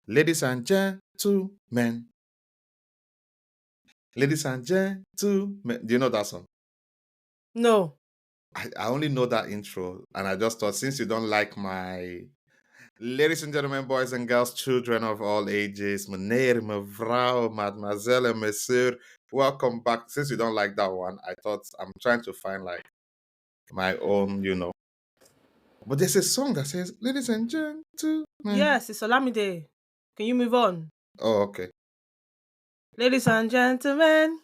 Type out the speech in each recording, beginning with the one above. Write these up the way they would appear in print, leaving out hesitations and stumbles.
Ladies and gentlemen. Ladies and gentlemen. Do you know that song? No. I only know that intro, and I just thought, since you don't like my ladies and gentlemen, boys and girls, children of all ages, meneer, mevrouw, mademoiselle, and monsieur, welcome back. Since you don't like that one, I thought I'm trying to find like my own. But there's a song that says, ladies and gentlemen. Yes, it's Olamide. Can you move on? Oh, okay. Ladies and gentlemen,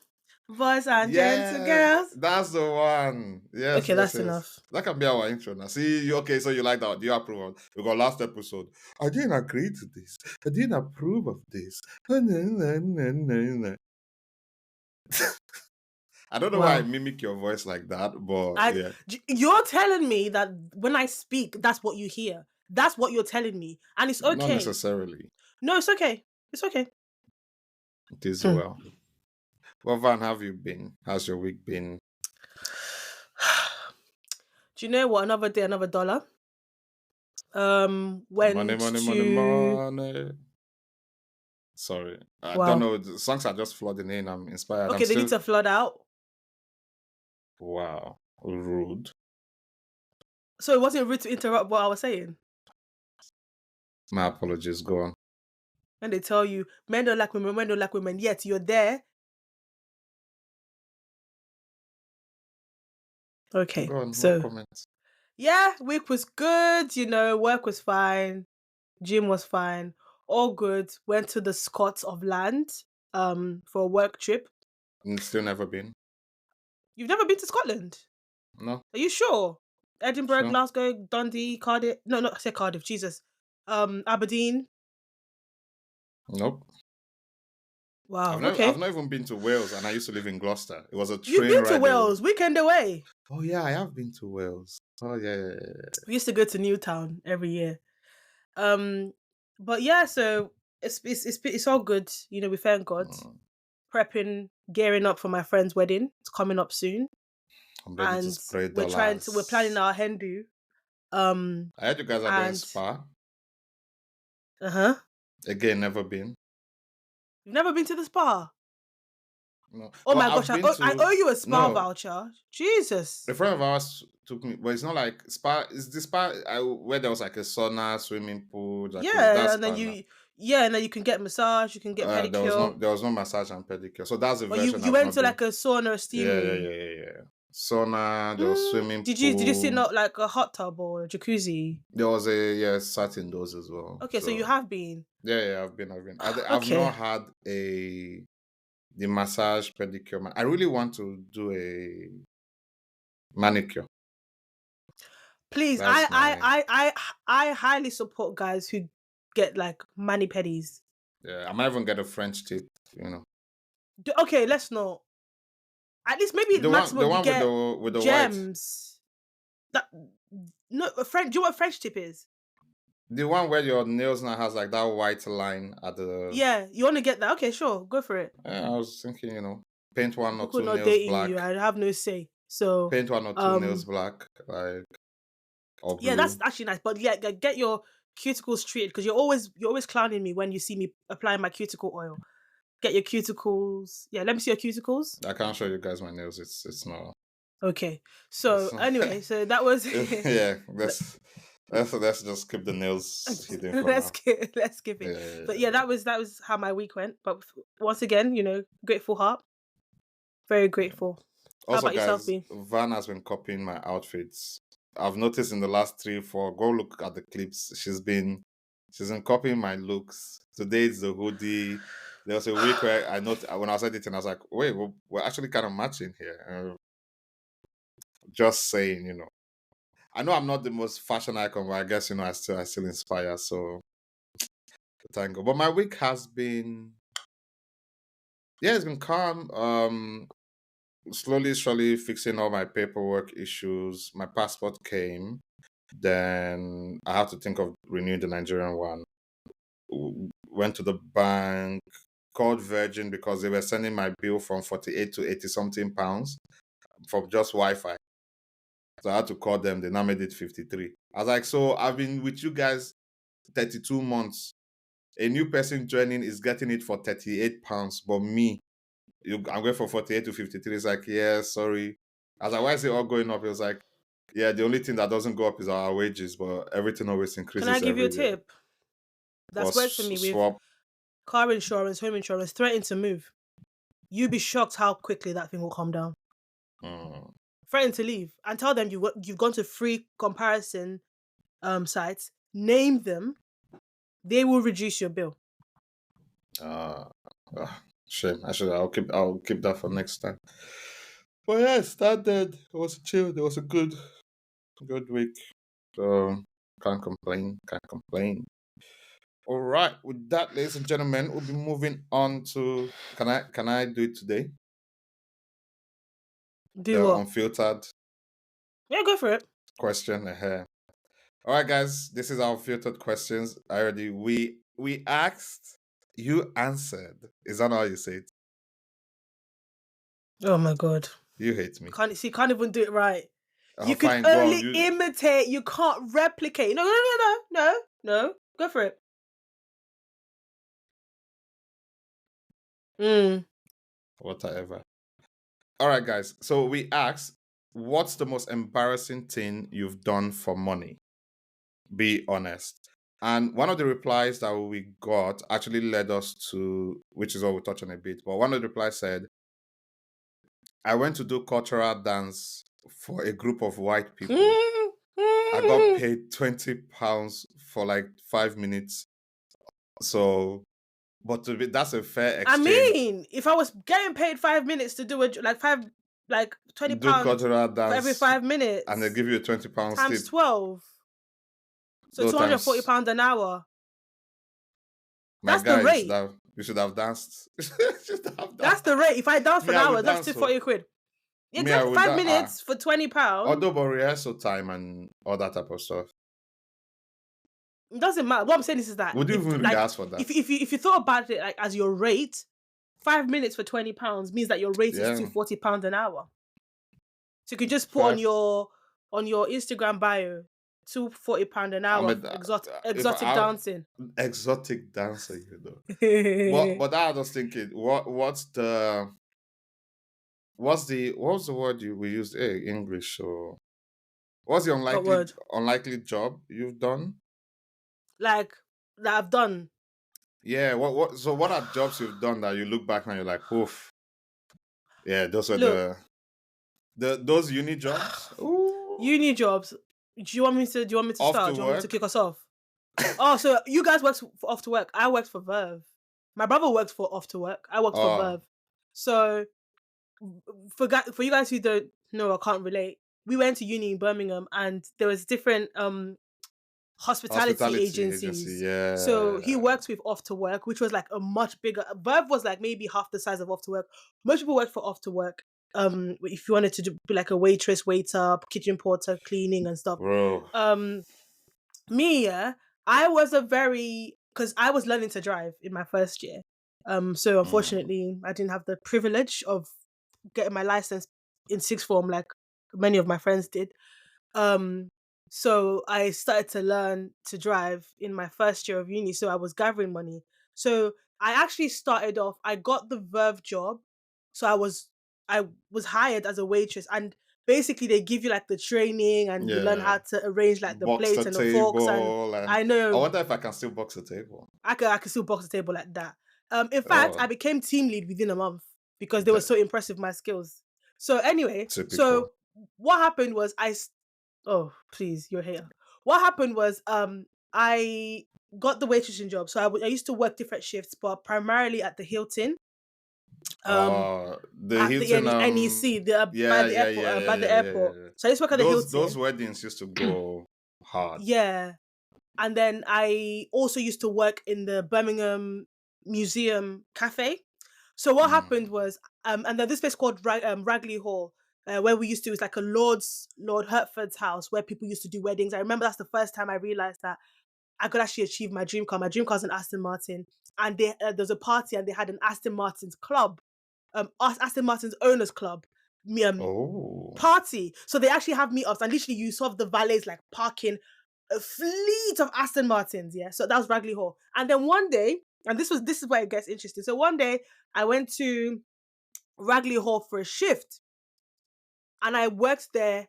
boys and gentle Yeah, girls. that's the one. Yes, Okay, yes, that's yes. enough. That can be our intro now. See, okay, so you like that. Do you approve of? We got last episode. I didn't agree to this. I didn't approve of this. I don't know why I Wow. mimic your voice like that, but yeah. You're telling me that when I speak, that's what you hear. That's what you're telling me. And it's Not okay. necessarily. No, it's okay. It's okay. It is Hmm. well. Well, Van, how have you been? How's your week been? Do you know what? Another day, another dollar. Money, Went money, money, to money. Sorry. I don't wow. know. The songs are just flooding in. I'm inspired. I'm Okay, they need still. to flood out. Wow. Rude. So it wasn't rude to interrupt what I was saying. My apologies. Go on. When they tell you men don't like women, yet you're there. Okay, Go on. No so comments. yeah, week was good. Work was fine, gym was fine, all good. Went to the Scots of Land, for a work trip. Still never been. You've never been to Scotland? No. Are you sure? Edinburgh, Sure. Glasgow, Dundee, Cardiff. No, not I said Cardiff. Jesus. Aberdeen. Nope. Wow. I've Okay. not even been to Wales, and I used to live in Gloucester. It was a You've train been to ride away. Wales, weekend away. Oh yeah, I have been to Wales. Oh yeah, yeah, yeah. We used to go to Newtown every year. Um, but yeah, so it's all good. We thank God. Mm, Prepping, gearing up for my friend's wedding. It's coming up soon, I'm ready to and spray we're planning dollars. our hen do. Um, I heard you guys are going and spa uh-huh. again. Never been. You've never been to the spa? No, Oh but my gosh, I've been I owe to. you a spa No, voucher. Jesus. a friend of ours took me, but it's not like spa. It's the spa where there was like a sauna, swimming pool, jacuzzi. Yeah, That's and then spa now. you can get massage, you can get pedicure. There was no massage and pedicure. So that's the But you version you I've went not to been. like a sauna or steam Yeah, yeah, room. yeah, yeah, yeah. Sauna, there was swimming Did you sit pool. out like a hot tub or a jacuzzi? There was a yeah, sat in those as well. Okay, so you So have been. yeah, yeah, I've been. I've Okay. not had the massage pedicure. I really want to do a manicure. Please, That's my I highly support guys who get like mani pedis. yeah. I might even get a French tip. Okay, let's not. At least maybe The maximum you one with get the white. gems. That no a French. Do you know what French tip is? The one where your nails now has like that white line at the. Yeah, you want to get that? Okay, sure, go for it. I was thinking, paint one or People two not nails dating you. black. I have no say. So, Paint one or two nails black, like or yeah, that's blue. actually nice. But yeah, get your cuticles treated because you're always clowning me when you see me applying my cuticle oil. Get your cuticles. Yeah, let me see your cuticles. I can't show you guys my nails. It's not. Okay. It's So not anyway, so that was yeah. Let's just keep the nails hidden for let's now. skip Yeah, it. yeah, But yeah, yeah, yeah. that was how my week went. But once again, grateful heart, very grateful. How Also, about yourself, guys, B? Van has been copying my outfits. I've noticed in the last 3, 4. Go look at the clips. She's been copying my looks. Today it's the hoodie. There was a week where I noticed when I was editing, I was like, wait, we're actually kind of matching here. Just saying. I know I'm not the most fashion icon, but I guess I still inspire. So thank God. But my week has been it's been calm. Slowly, slowly fixing all my paperwork issues. My passport came. Then I have to think of renewing the Nigerian one. Went to the bank, called Virgin because they were sending my bill from 48 to 80 something pounds from just Wi-Fi. So I had to call them. They now made it 53. I was like, so I've been with you guys 32 months. A new person joining is getting it for £38, but me, I'm going for 48 to 53. It's like, yeah, sorry. I was like, why is it all going up? It was like, yeah, the only thing that doesn't go up is our wages, but everything always Can I increases give you a every year. tip? That's But worked for me with swap. car insurance, home insurance, threaten to move. You'd be shocked how quickly that thing will come down. Mm, Threaten to leave and tell them you've gone to free comparison sites. Name them. They will reduce your bill. uh, shame. I'll keep that for next time. But yeah, it started. It was chill. It was a good week. So can't complain. Can't complain. All right. With that, ladies and gentlemen, we'll be moving on to. Can I do it today? Do The what? unfiltered Yeah, go for it. question ahead. All right, guys. This is our filtered questions. I already we asked. You answered. Is that how you say it? Oh my god. You hate me. Can't even do it right. Oh, You can fine. Go on. only You. imitate, you can't replicate. No, no, no, no, no, no. Go for it. Mm. Whatever. All right, guys. So we asked, what's the most embarrassing thing you've done for money? Be honest. And one of the replies that we got actually led us to, which is what we'll touch on a bit. But one of the replies said, I went to do cultural dance for a group of white people. I got paid £20 for like 5 minutes. So, but that's a fair I exchange. mean, if I was getting paid 5 minutes to do like twenty Do pound cultural for every dance five and they minutes give you a £20 times tip. 12, so No times. £240 an hour. My That's the guy, rate. you should have danced. You should have That's danced. the rate. If I dance for Me, an I hour, would that's dance. two So forty quid. me, I Exactly, would five dance. minutes for £20. Although, but rehearsal time and all that type of stuff. It doesn't matter. What I'm saying is that Would you if even like rehearse for that? if you thought about it like as your rate, 5 minutes for £20 means that your rate is Yeah, £240 an hour. So you could just put on five. your Instagram bio £240 an I hour mean, for if exotic I dancing. exotic dancer, you know. But I was thinking, what was the word we used? Hey, English. So what's the What word? unlikely job you've done? Like that I've done. Yeah. What are jobs you've done that you look back and you're like, oof. Yeah, those were Look, those uni jobs. Ooh. uni jobs. Do you want me to Off start? to Do you want me to work. kick us off? Oh, so you guys worked for Off to Work. I worked for Verve. My brother worked for Off to Work. I worked for Oh, Verve. So for you guys who don't know or can't relate, we went to uni in Birmingham, and there was different hospitality hospitality agency. agencies. So he Yeah, worked with Off to Work, which was like a much bigger. Verve was like maybe half the size of Off to Work. Most people worked for Off to Work. If you wanted to be like a waitress, waiter, kitchen porter, cleaning and stuff. bro. Um, me, yeah, I was a very because I was learning to drive in my first year. So Mm. unfortunately, I didn't have the privilege of getting my license in sixth form like many of my friends did. Um, so I started to learn to drive in my first year of uni. So I was gathering money. So I actually started off. I got the Verve job. So I was hired as a waitress, and basically they give you like the training, and you learn Yeah, how to arrange like the box the plates and the forks. And table, and I I know wonder if I can still box the table. I could still box the table like that. In fact, I Oh, became team lead within a month because they were that, so impressed with my skills. So anyway, typical. so what happened was oh please, you're here. What happened was I got the waitressing job. So I used to work different shifts, but primarily at the Hilton. Um, The at the Hilton. NEC, by Yeah, the yeah, airport, yeah, yeah, by the yeah, yeah, airport. yeah. So I used to work at the Those Hilton. weddings used to go hard. Yeah, and then I also used to work in the Birmingham Museum Cafe. So what happened Mm. was, and then this place called Ragley Hall, where we used to, it's like a Lord Hertford's house where people used to do weddings. I remember that's the first time I realized that I could actually achieve my dream car. My dream car is an Aston Martin, and there's a party, and they had an Aston Martin's club, Aston Martin's owners club, Oh, party. So they actually have meetups, and literally you saw the valets like parking. a fleet of Aston Martins. Yeah, so that was Ragley Hall. And then one day, and this is where it gets interesting. So one day I went to Ragley Hall for a shift, and I worked there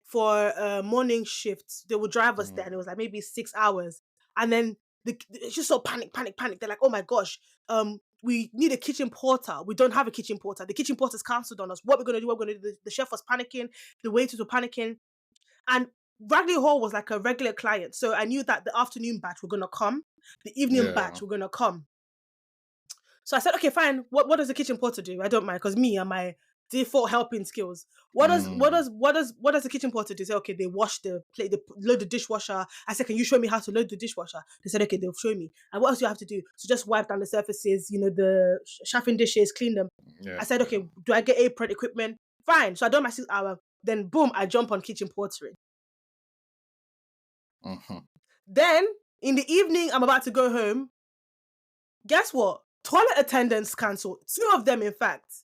for a morning shift. They would drive us there, and it was like maybe 6 hours. And then it's just so panic. They're like, "Oh my gosh, we need a kitchen porter. We don't have a kitchen porter. The kitchen porter's cancelled on us. What we're gonna do? What we're gonna do?" The chef was panicking. The waiters were panicking, and Ragley Hall was like a regular client, so I knew that the afternoon batch were gonna come, the evening Yeah. batch were gonna come. So I said, okay, fine. What does the kitchen porter do? I don't mind, because me and my default helping skills. Mm. What does the kitchen porter do? Say, okay, they wash the plate, they load the dishwasher. I said, can you show me how to load the dishwasher? They said, okay, they'll show me. And what else do you have to do? So just wipe down the surfaces, the chafing dishes, clean them. Yeah. I said, Yeah. okay, do I get apron equipment? Fine. So I done my 6 hour. Then boom, I jump on kitchen portering. Mhm. Then in the evening, I'm about to go home. Guess what? Toilet attendants cancelled. Two of them, in fact.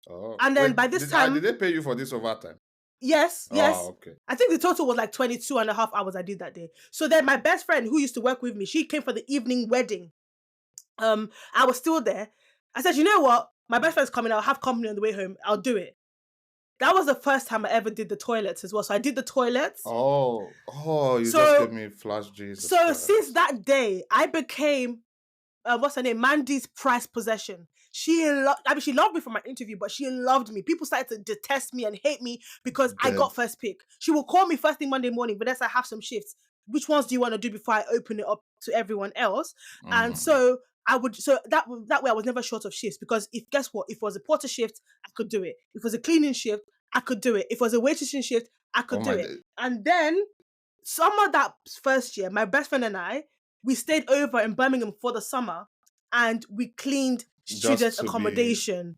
Oh, And then wait. by this Did time, they pay you for this overtime? yes, Oh, yes. okay. I think the total was like 22 and a half hours I did that day. So then my best friend who used to work with me, she came for the evening wedding. I was still there. I said, you know what? My best friend's coming. I'll have company on the way home. I'll do it. That was the first time I ever did the toilets as well. So I did the toilets. Oh, you just gave So me flash. Jesus so since Christ. that day, I became what's her name? Mandy's prized possession. I mean, she loved me for my interview, but she loved me. People started to detest me and hate me because I Dead. got first pick. She will call me first thing Monday morning, but I have some shifts. Which ones do you want to do before I open it up to everyone else? And Mm. so that way I was never short of shifts, because if guess what? If it was a porter shift, I could do it. If it was a cleaning shift, I could do it. If it was a waitressing shift, I Oh could do my it. day. And then summer that first year, my best friend and I, we stayed over in Birmingham for the summer, and we cleaned student Just to be. accommodation.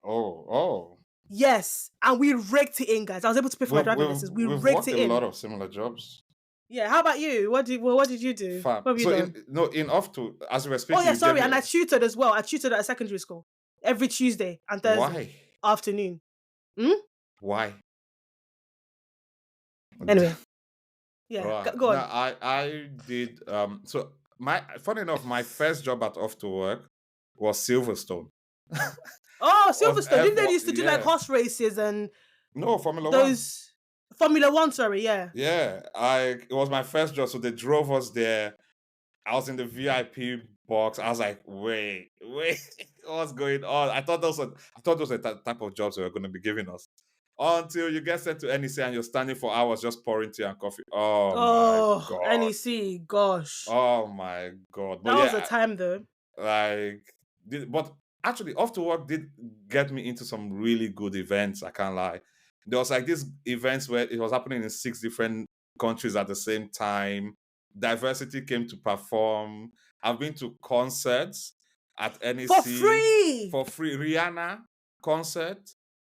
Oh. Yes, and we raked it in, guys. I was able to pay for my driving lessons. We We've raked worked it a in. lot of similar jobs. Yeah. How about you? What did you do? Fab. What have you So done? in off to as we were Oh speaking, yeah, you gave sorry. me And I tutored as well. I tutored at a secondary school every Tuesday and Thursday why? afternoon. Hmm? Why? Anyway, yeah. Right. Go No, on. I did so my funny enough, my first job at off to work was Silverstone. Oh, Was Silverstone. Didn't they F1, used to do like yeah. horse races and No, Formula One. those Formula One? Sorry, yeah. Yeah. It was my first job. So they drove us there. I was in the VIP box. I was like, wait, what's going on? I thought those were the type of jobs they were gonna be giving us. Until you get sent to NEC and you're standing for hours just pouring tea and coffee. Oh my Oh, god. NEC, gosh. Oh my god. But That was a yeah, time though. like but actually off to work did get me into some really good events, I can't lie. There was like these events where it was happening in 6 different countries at the same time. Diversity came to perform. I've been to concerts at For NEC free! for free. Rihanna concert.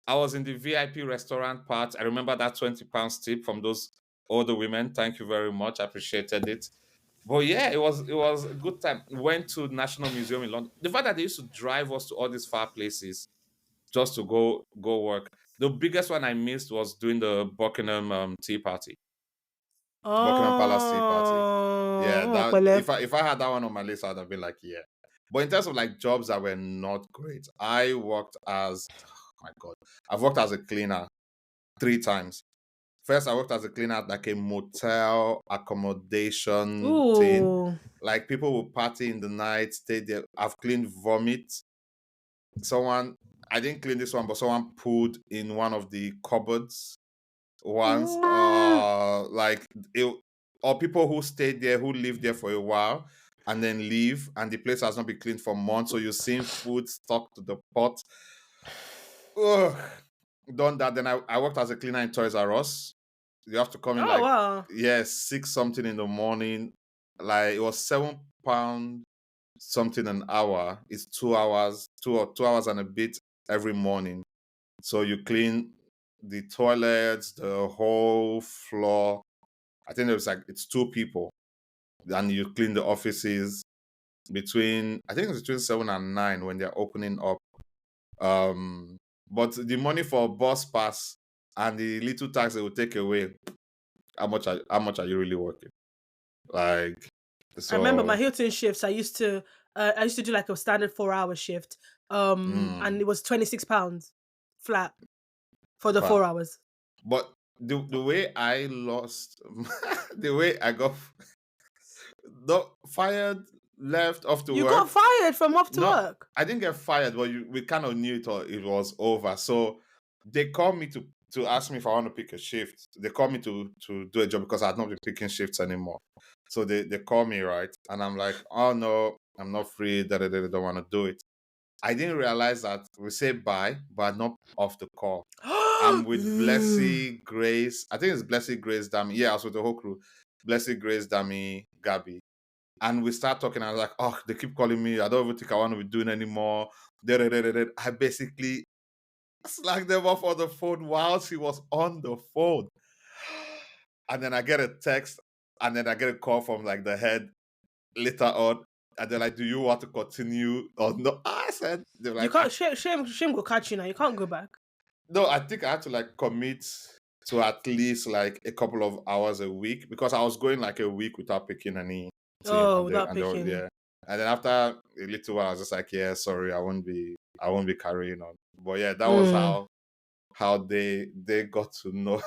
I was in the VIP restaurant part. I remember that £20 tip from those older women. Thank you very much. I appreciated it. But yeah, it was a good time. Went to National Museum in London. The fact that they used to drive us to all these far places just to go work. The biggest one I missed was doing the Buckingham Tea Party, Buckingham Palace Tea Party. Yeah, Oh, that Pele. if I had that one on my list, I'd have been like, yeah. But in terms of like jobs that were not great, I worked as oh my god, I've worked as a cleaner 3 times. First, I worked as a cleaner at like a motel accommodation thing. Ooh. Like people will party in the night, stay there. I've cleaned vomit. Someone, I didn't clean this one, but someone pulled in one of the cupboards once. Mm. Like it, or people who stayed there, who lived there for a while and then leave, and the place has not been cleaned for months. So you're seeing food stuck to the pot. Ugh. Done that. Then I worked as a cleaner in Toys R Us. You have to come in Oh like wow. yeah, 6 something in the morning. Like it was £7 something an hour. It's 2 hours, 2 hours and a bit every morning. So you clean the toilets, the whole floor. I think it was like it's 2 people. And you clean the offices between I think it's between 7 and 9 when they're opening up. Um but the money for bus pass and the little tax they will take away, how much are you really working? Like, I remember my so, Hilton shifts. I used to do like a standard 4 hour shift. And mm, it was £26 flat for the but 4 hours. but the way I lost, the way I got not fired, left off to You got work. fired from off to No, work. I didn't get fired, but we kind of knew it was over. So they called me to ask me if I want to pick a shift. They called me to do a job because I had not been picking shifts anymore. So they call me, right, and I'm like, oh no, I'm not free. They don't want to do it. I didn't realize that we say bye, but not off the call. I'm with Ooh. Blessy Grace. I think it's Blessy Grace Dami. Yeah, I was with the whole crew. Blessy Grace Dami, Gabby. And we start talking. I was like, oh, they keep calling me. I don't even think I want to be doing anymore. I basically slacked them off on the phone while she was on the phone. And then I get a text, and then I get a call from like the head later on. And they're like, do you want to continue or no? I said, they're You like, can't shame will catch you now. You can't go back. no, I think I had to like commit to at least like a couple of hours a week because I was going like a week without picking any team, Oh, and without yeah, picking. and then after a little while, I was just like, yeah, sorry, I won't be carrying on. But yeah, that was Mm. how they got to know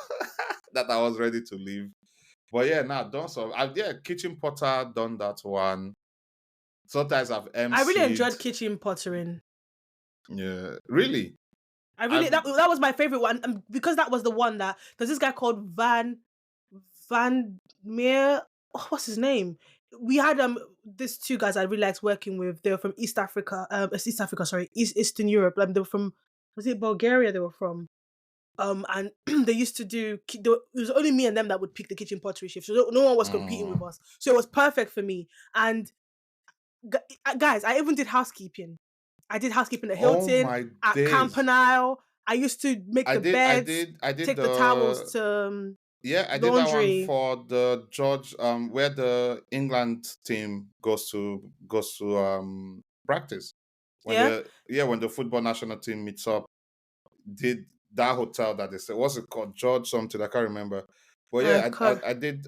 that I was ready to leave. But yeah, now done so. I've yeah, kitchen potter done that one. Sometimes I've I really emceed. enjoyed kitchen pottering. Yeah, really. I really I've that was my favorite one, and because that was the one that there's this guy called Van Meer. Oh, what's his name? We had these two guys I really liked working with. They were from East Africa. East Africa, sorry, Eastern Europe. They were from, was it Bulgaria? They were from. And they used to do. It was only me and them that would pick the kitchen pottery shift, so no one was competing with mm, us. So it was perfect for me. And guys, I even did housekeeping. I did housekeeping at oh Hilton, my at days. Campanile. I used to make the beds, I did take the towels the to yeah, I did that one laundry. for the George where the England team goes to practice. When Yeah, the football national team meets up, did that hotel that they said what's it called? George something, I can't remember. But I yeah, could. I did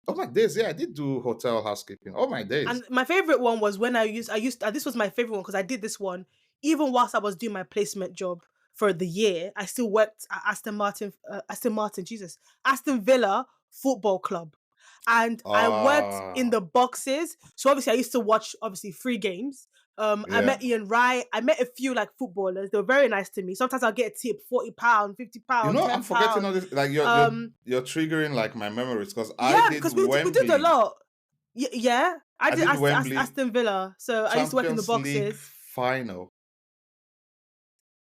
oh my days, yeah, I did do hotel housekeeping. Oh my days. And my favorite one was when this was my favorite one because I did this one even whilst I was doing my placement job for the year. I still worked at Aston Villa Football Club, and I worked in Ah, the boxes. So obviously, I used to watch obviously free games. I yeah. met Ian Wright. I met a few like footballers. They were very nice to me. Sometimes I'll get a tip, £40, You £50, know, I'm ten forgetting pound. all this. Like Um, you're triggering like my memories because I yeah, did because we did a Wembley. lot. Yeah, I I did did Wembley Aston Villa, so I used to work in the Champions League boxes. final.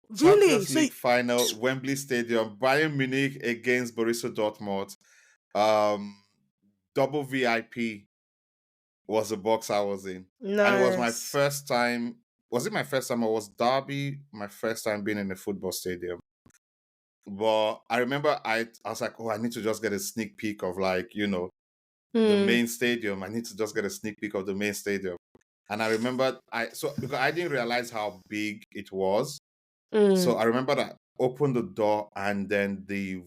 Really? Champions So League final, Wembley Stadium, Bayern Munich against Borussia Dortmund. Um, double VIP was the box I was in, and it was my nice. first time. Was it my first time, or was Derby my first time being in a football stadium? But I remember I was like, oh, I need to just get a sneak peek of like the Mm, main stadium. I need to just get a sneak peek of the main stadium. And I remember because I didn't realize how big it was. So mm. I remember that I opened the door and then the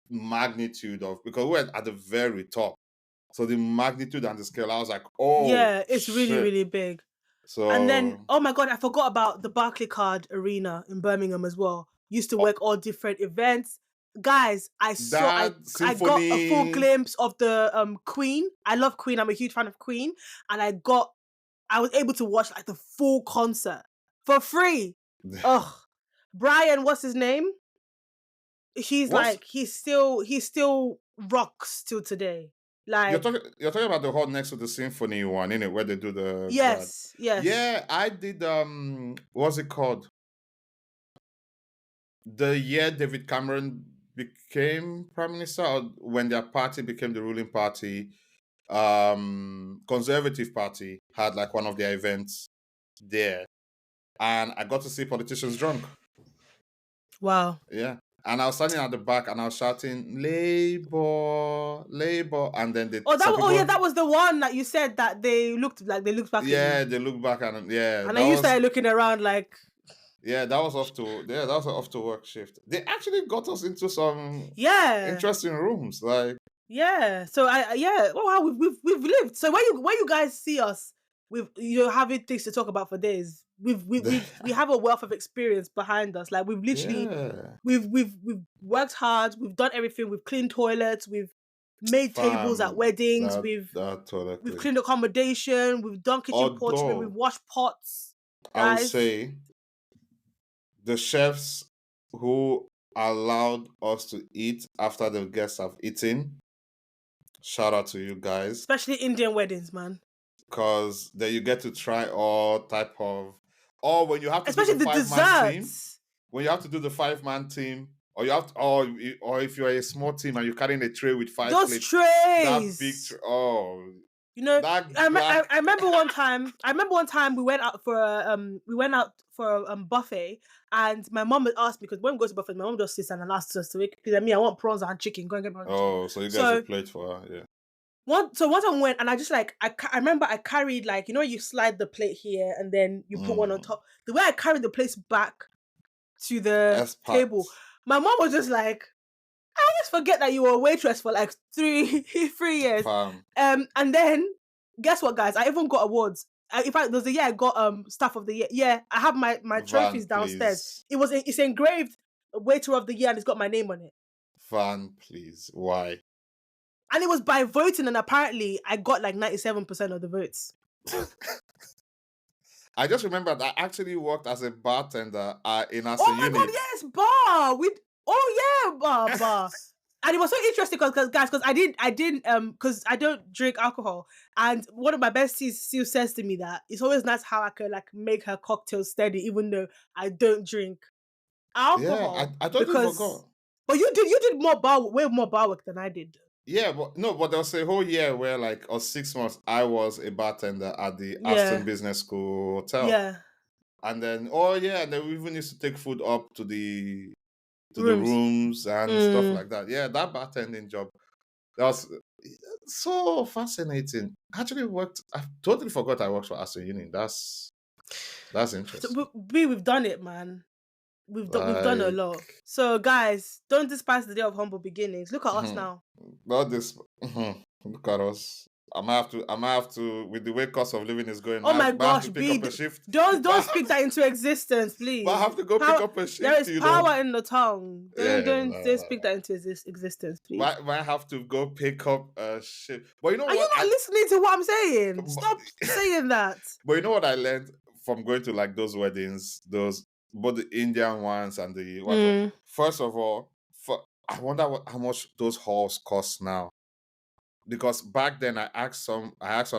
magnitude of because we were at the very top. So the magnitude and the scale, I was like, oh Yeah, it's really, shit. really big. And then, So oh my god, I forgot about the Barclaycard Arena in Birmingham as well. Used to oh, work all different events. Guys, that I got a full symphony. glimpse of the Queen. I love Queen. I'm a huge fan of Queen, and I was able to watch like the full concert for free. Ugh. Brian, what's his name? He's What's like he still rocks till today. Like, you're talking about the hall next to the symphony one, in it, where they do that. yes, yes. Yeah, I did what's it called? The year David Cameron became prime minister, or when their party became the ruling party, Conservative Party had like one of their events there, and I got to see politicians drunk. Wow. Yeah, and I was standing at the back and I was shouting "Labour, Labour," and then some Oh yeah, people, that was the one that you said that they looked back at you. yeah, they look back and yeah, And then you started looking around like, that was off to work shift. They actually got us into some yeah. interesting rooms, like. Yeah. So yeah. Oh wow, we've lived. So when you guys see us with having things to talk about for days, we have a wealth of experience behind us. Like we've literally Yeah, we've worked hard, we've done everything, we've cleaned toilets, we've made tables at fam. weddings, That we've totally. cleaned accommodation, we've done kitchen pottery, we've Although washed pots, I would guys. say the chefs who allowed us to eat after the guests have eaten, shout out to you guys, Especially Indian weddings, man. because then you get to try all type of. Or when you have to do Especially the the 5-man team, desserts. when you have to do the 5-man team, or you have to, or if you're a small team and you're carrying a tray with 5 plates, Those that big trays. oh, You know, that I remember one time. I remember one time we went out for a buffet, and my mom had asked me because when we go to buffet, my mom just sits and asks us to make. Because I mean, I want prawns and chicken. Go and get prawns and chicken. oh, so you guys will So plate for her, yeah. one time I went and I just like I remember I carried like you slide the plate here and then you put one on Mm. top. The way I carried the plates back to the Expat, table, my mom was just like, I always forget that you were a waitress for like three 3 years. fam, And then guess what, guys? I even got awards. In fact, there was a year I got staff of the year. Yeah, I have my Van, trophies downstairs. please, It's engraved waiter of the year and it's got my name on it. Van, please. Why? And it was by voting, and apparently I got like 97% of the votes. I just remembered I actually worked as a bartender in as a Oh my god, unit. yes, bar. Oh yeah, bar. And it was so interesting because I didn't because I don't drink alcohol, and one of my besties still says to me that it's always nice how I can like make her cocktail steady even though I don't drink Yeah, alcohol I totally because forgot. but you did way more bar work than I did. Yeah, but no, but there was a whole year where like or 6 months I was a bartender at the Aston Yeah, Business School hotel. yeah, And then oh yeah, and then we even used to take food up to the rooms. rooms and stuff Mm. like that. Yeah, that bartending job that was so fascinating. Actually worked. I totally forgot I worked for Aston Union. That's So interesting. we've done it, man. We've done a Like lot. So guys, don't despise the day of humble beginnings. Look at us now. not this. Look at us. I might have to with the way cost of living is going. Oh my Might have gosh, to pick B, up a shift. don't Might speak have that into existence, might please. have to go pick Power, up a there shift. is power in the tongue. Yeah, Don't speak that into existence, please. might have to go pick up a shift. But you know Are you what? not listening to what I'm saying? But, Stop saying that. but you know what I learned from going to like those weddings, those both the Indian ones and the white one. Mm, First of all, I wonder how much those halls cost now. Because back then I asked one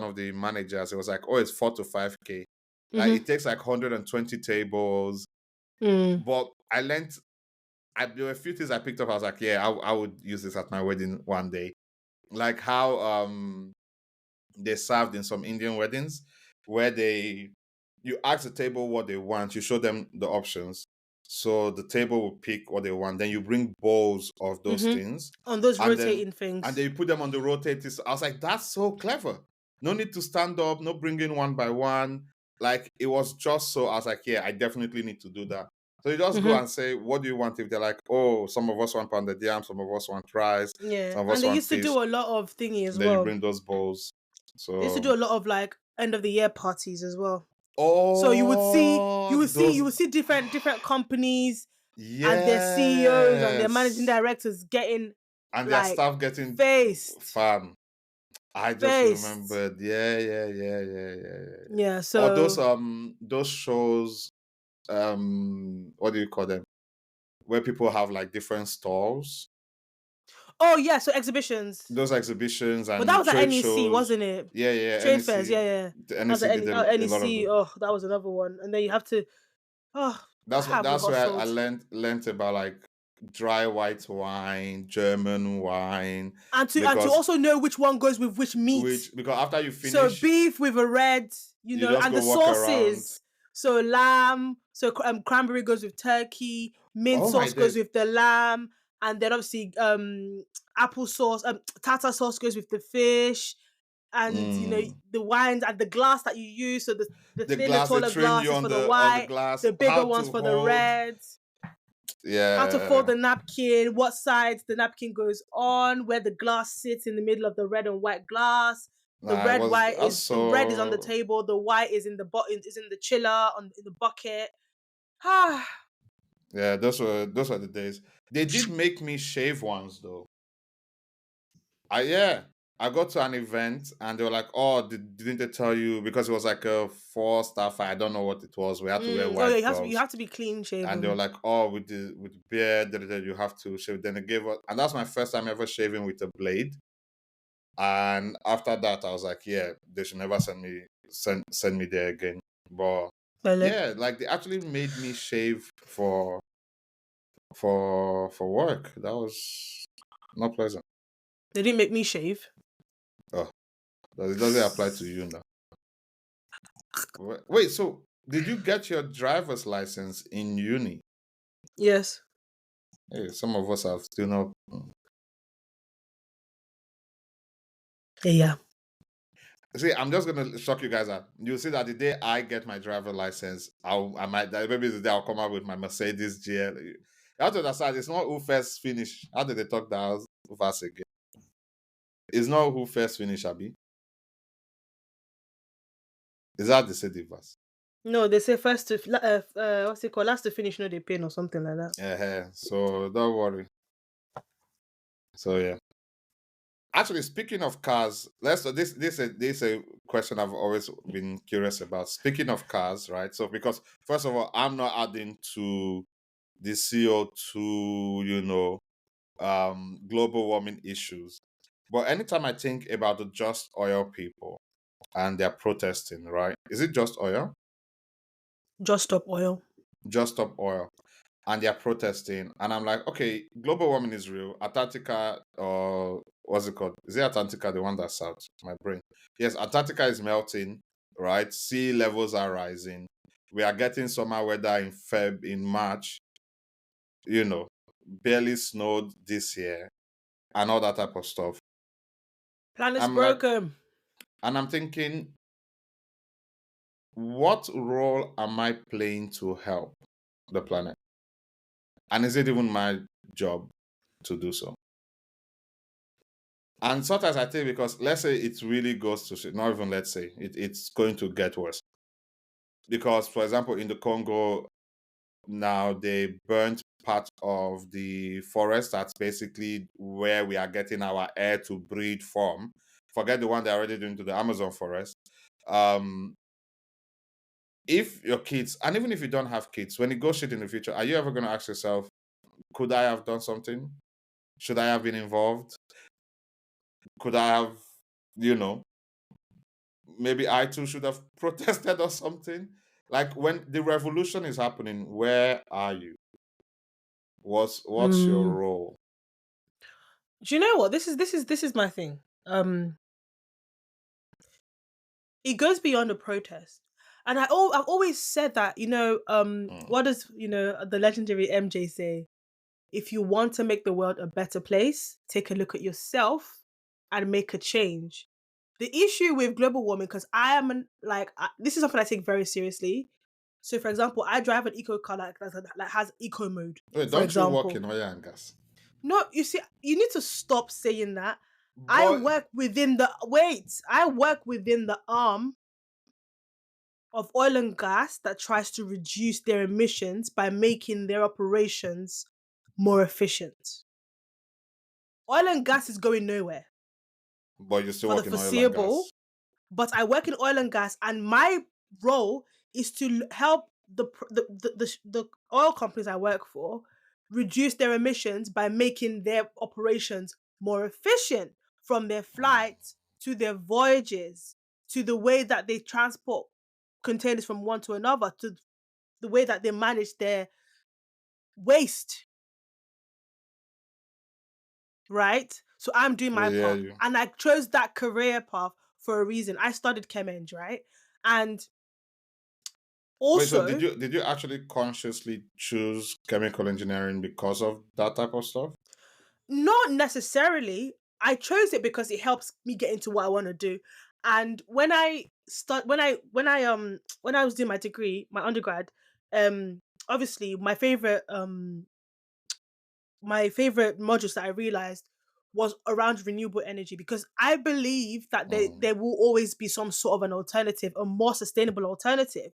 of the managers, it was like, oh, it's 4 to 5K. Like mm-hmm, it takes like 120 tables. mm, But there were a few things I picked up. I was like, yeah, I would use this at my wedding one day. Like how they served in some Indian weddings where you ask the table what they want, you show them the options. So the table will pick what they want. Then you bring bowls of those mm-hmm. things, On those and then rotating things. you put them on the rotators. I was like, that's so clever. No need to stand up, no bringing one by one. Like it was just so. I was like, yeah, I definitely need to do that. So you just go Mm-hmm. and say, what do you want? If they're like, oh, some of us want pounded yam, some of us want rice, Yeah, some of and us they want used to fish. do a lot of thingy as Then you well. bring those bowls. They used to do So a lot of like end of the year parties as well. So oh, you those would see different companies and their CEOs and their managing yes, directors getting and their like staff getting faced, fam. I just faced. remembered. Yeah, yeah, yeah, yeah, yeah, yeah. Yeah. Or So those shows what do you call them? Where people have like different stalls. oh yeah, so exhibitions. Those exhibitions But that and was at trade NEC, shows. wasn't it? Yeah, yeah, Trade fairs. Yeah, NEC. yeah. The That was NEC at did a lot of NEC. them. Oh, that was another one. And then you have to. Oh, how we That's where I hustled. learned about like dry white wine, German wine, And to because also know which one goes with which meat. after you So finish, beef with a red, you just and go the walk around. sauces. So lamb, so cranberry goes with turkey, mint Oh my sauce goes days. with the lamb, and then obviously apple sauce, tartar sauce goes with the fish, and Mm. the wines and the glass that you use. So the The thinner, glass they taller train you glasses for the on the white, glass, the bigger how ones to for the hold. red. How to fold Yeah. the napkin, what sides the napkin goes on, where the glass sits in the middle of the red and white glass. The Nah, it red was white is the red is on the also table, the white is in the is in the chiller on in the bucket. Ah, yeah, those were the days. They did make me shave once though. Yeah. I got to an event and they were like, "Oh, didn't they tell you?" Because it was like a four-star fight. I don't know what it was. We had to wear oh yeah, white you gloves, have to be clean and they were shaven. like, "Oh, with the beard, you have to shave." Then they gave us, and that's my first time ever shaving with a blade. And after that, I was like, "Yeah, they should never send me there again." But Bele. yeah, like they actually made me shave for work. That was not pleasant. They didn't make me shave. Oh, it doesn't apply to you now. Wait, so did you get your driver's license in uni? Yes. Hey, some of us have still not. Yeah, yeah. See, I'm just gonna shock you guys out. You'll see that the day I get my driver license, I might maybe the day I'll come out with my Mercedes GL. You have to understand, it's not who first finish. How did they talk that verse again? It's not who first finish, Abby. Is that the city verse? No, they say first to what's it called? Last to finish, no they pain or something like that. Yeah. So don't worry. So yeah. Actually, speaking of cars, let's this a question I've always been curious about. Speaking of cars, right? So because first of all, I'm not adding to the CO2, global warming issues. But anytime I think about the Just Oil people and they're protesting, right? Is it Just Oil? Just stop oil. Just Stop Oil. And they're protesting. And I'm like, okay, global warming is real. Antarctica, or what's it called? Is it Antarctica, the one that's south? My brain. Yes, Antarctica is melting, right? Sea levels are rising. We are getting summer weather in March, you know, barely snowed this year and all that type of stuff. Planet's I'm like, broken. and I'm thinking, what role am I playing to help the planet? And is it even my job to do so? And sometimes I think because let's say it really goes to shit, not even let's say it's going to get worse. Because, for example, in the Congo now they burnt part of the forest. That's basically where we are getting our air to breathe from. Forget the one they're already doing to the Amazon forest. Um, if your kids, and even if you don't have kids, when you go shit in the future, are you ever going to ask yourself, could I have done something? Should I have been involved? Could I have, you know, maybe I too should have protested or something? Like when the revolution is happening, where are you? What's your Mm. role? Do you know what? This is my thing. It goes beyond a protest. And I've always said that, Mm, what does, the legendary MJ say? If you want to make the world a better place, take a look at yourself and make a change. The issue with global warming, because I am this is something I take very seriously. So, for example, I drive an eco car that has eco mode. wait, For don't you work example, in oil and gas? no, you see, you need to stop saying that. But I work within the arm of oil and gas that tries to reduce their emissions by making their operations more efficient. Oil and gas is going nowhere you still for the work in oil and gas. foreseeable, but I work in oil and gas, and my role is to help the oil companies I work for reduce their emissions by making their operations more efficient, from their Mm. flights to their voyages to the way that they transport containers from one to another to the way that they manage their waste, right? So I'm doing We my hear part. you. And I chose that career path for a reason. I studied chem eng, right? And Wait, so also, did you actually consciously choose chemical engineering because of that type of stuff? not necessarily, I chose it because it helps me get into what I want to do. And when I was doing my degree, my undergrad, obviously my favorite my favorite modules that I realized was around renewable energy, because I believe that Mm, there will always be some sort of an alternative, a more sustainable alternative.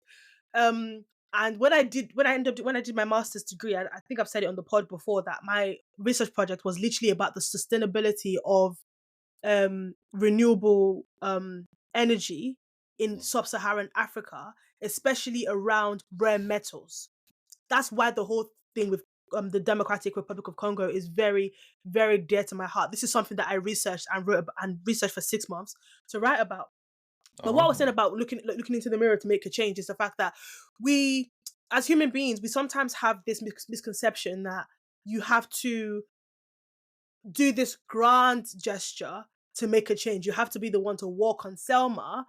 Um, and when I did my master's degree, I think I've said it on the pod before that my research project was literally about the sustainability of renewable energy in mm. sub-Saharan Africa, especially around rare metals. That's why the whole thing with the Democratic Republic of Congo is very, very dear to my heart. This is something that I researched and researched for 6 months to write about. But what I was saying Oh, about looking into the mirror to make a change is the fact that we, as human beings, we sometimes have this misconception that you have to do this grand gesture to make a change. You have to be the one to walk on Selma,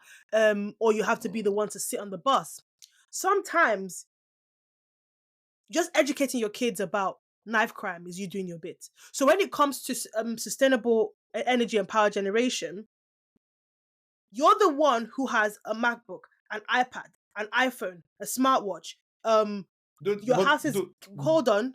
or you have to be the mm. one to sit on the bus. Sometimes just educating your kids about knife crime is you doing your bit. So when it comes to sustainable energy and power generation, you're the one who has a MacBook, an iPad, an iPhone, a smartwatch. Dude, Your but house is, dude, hold on,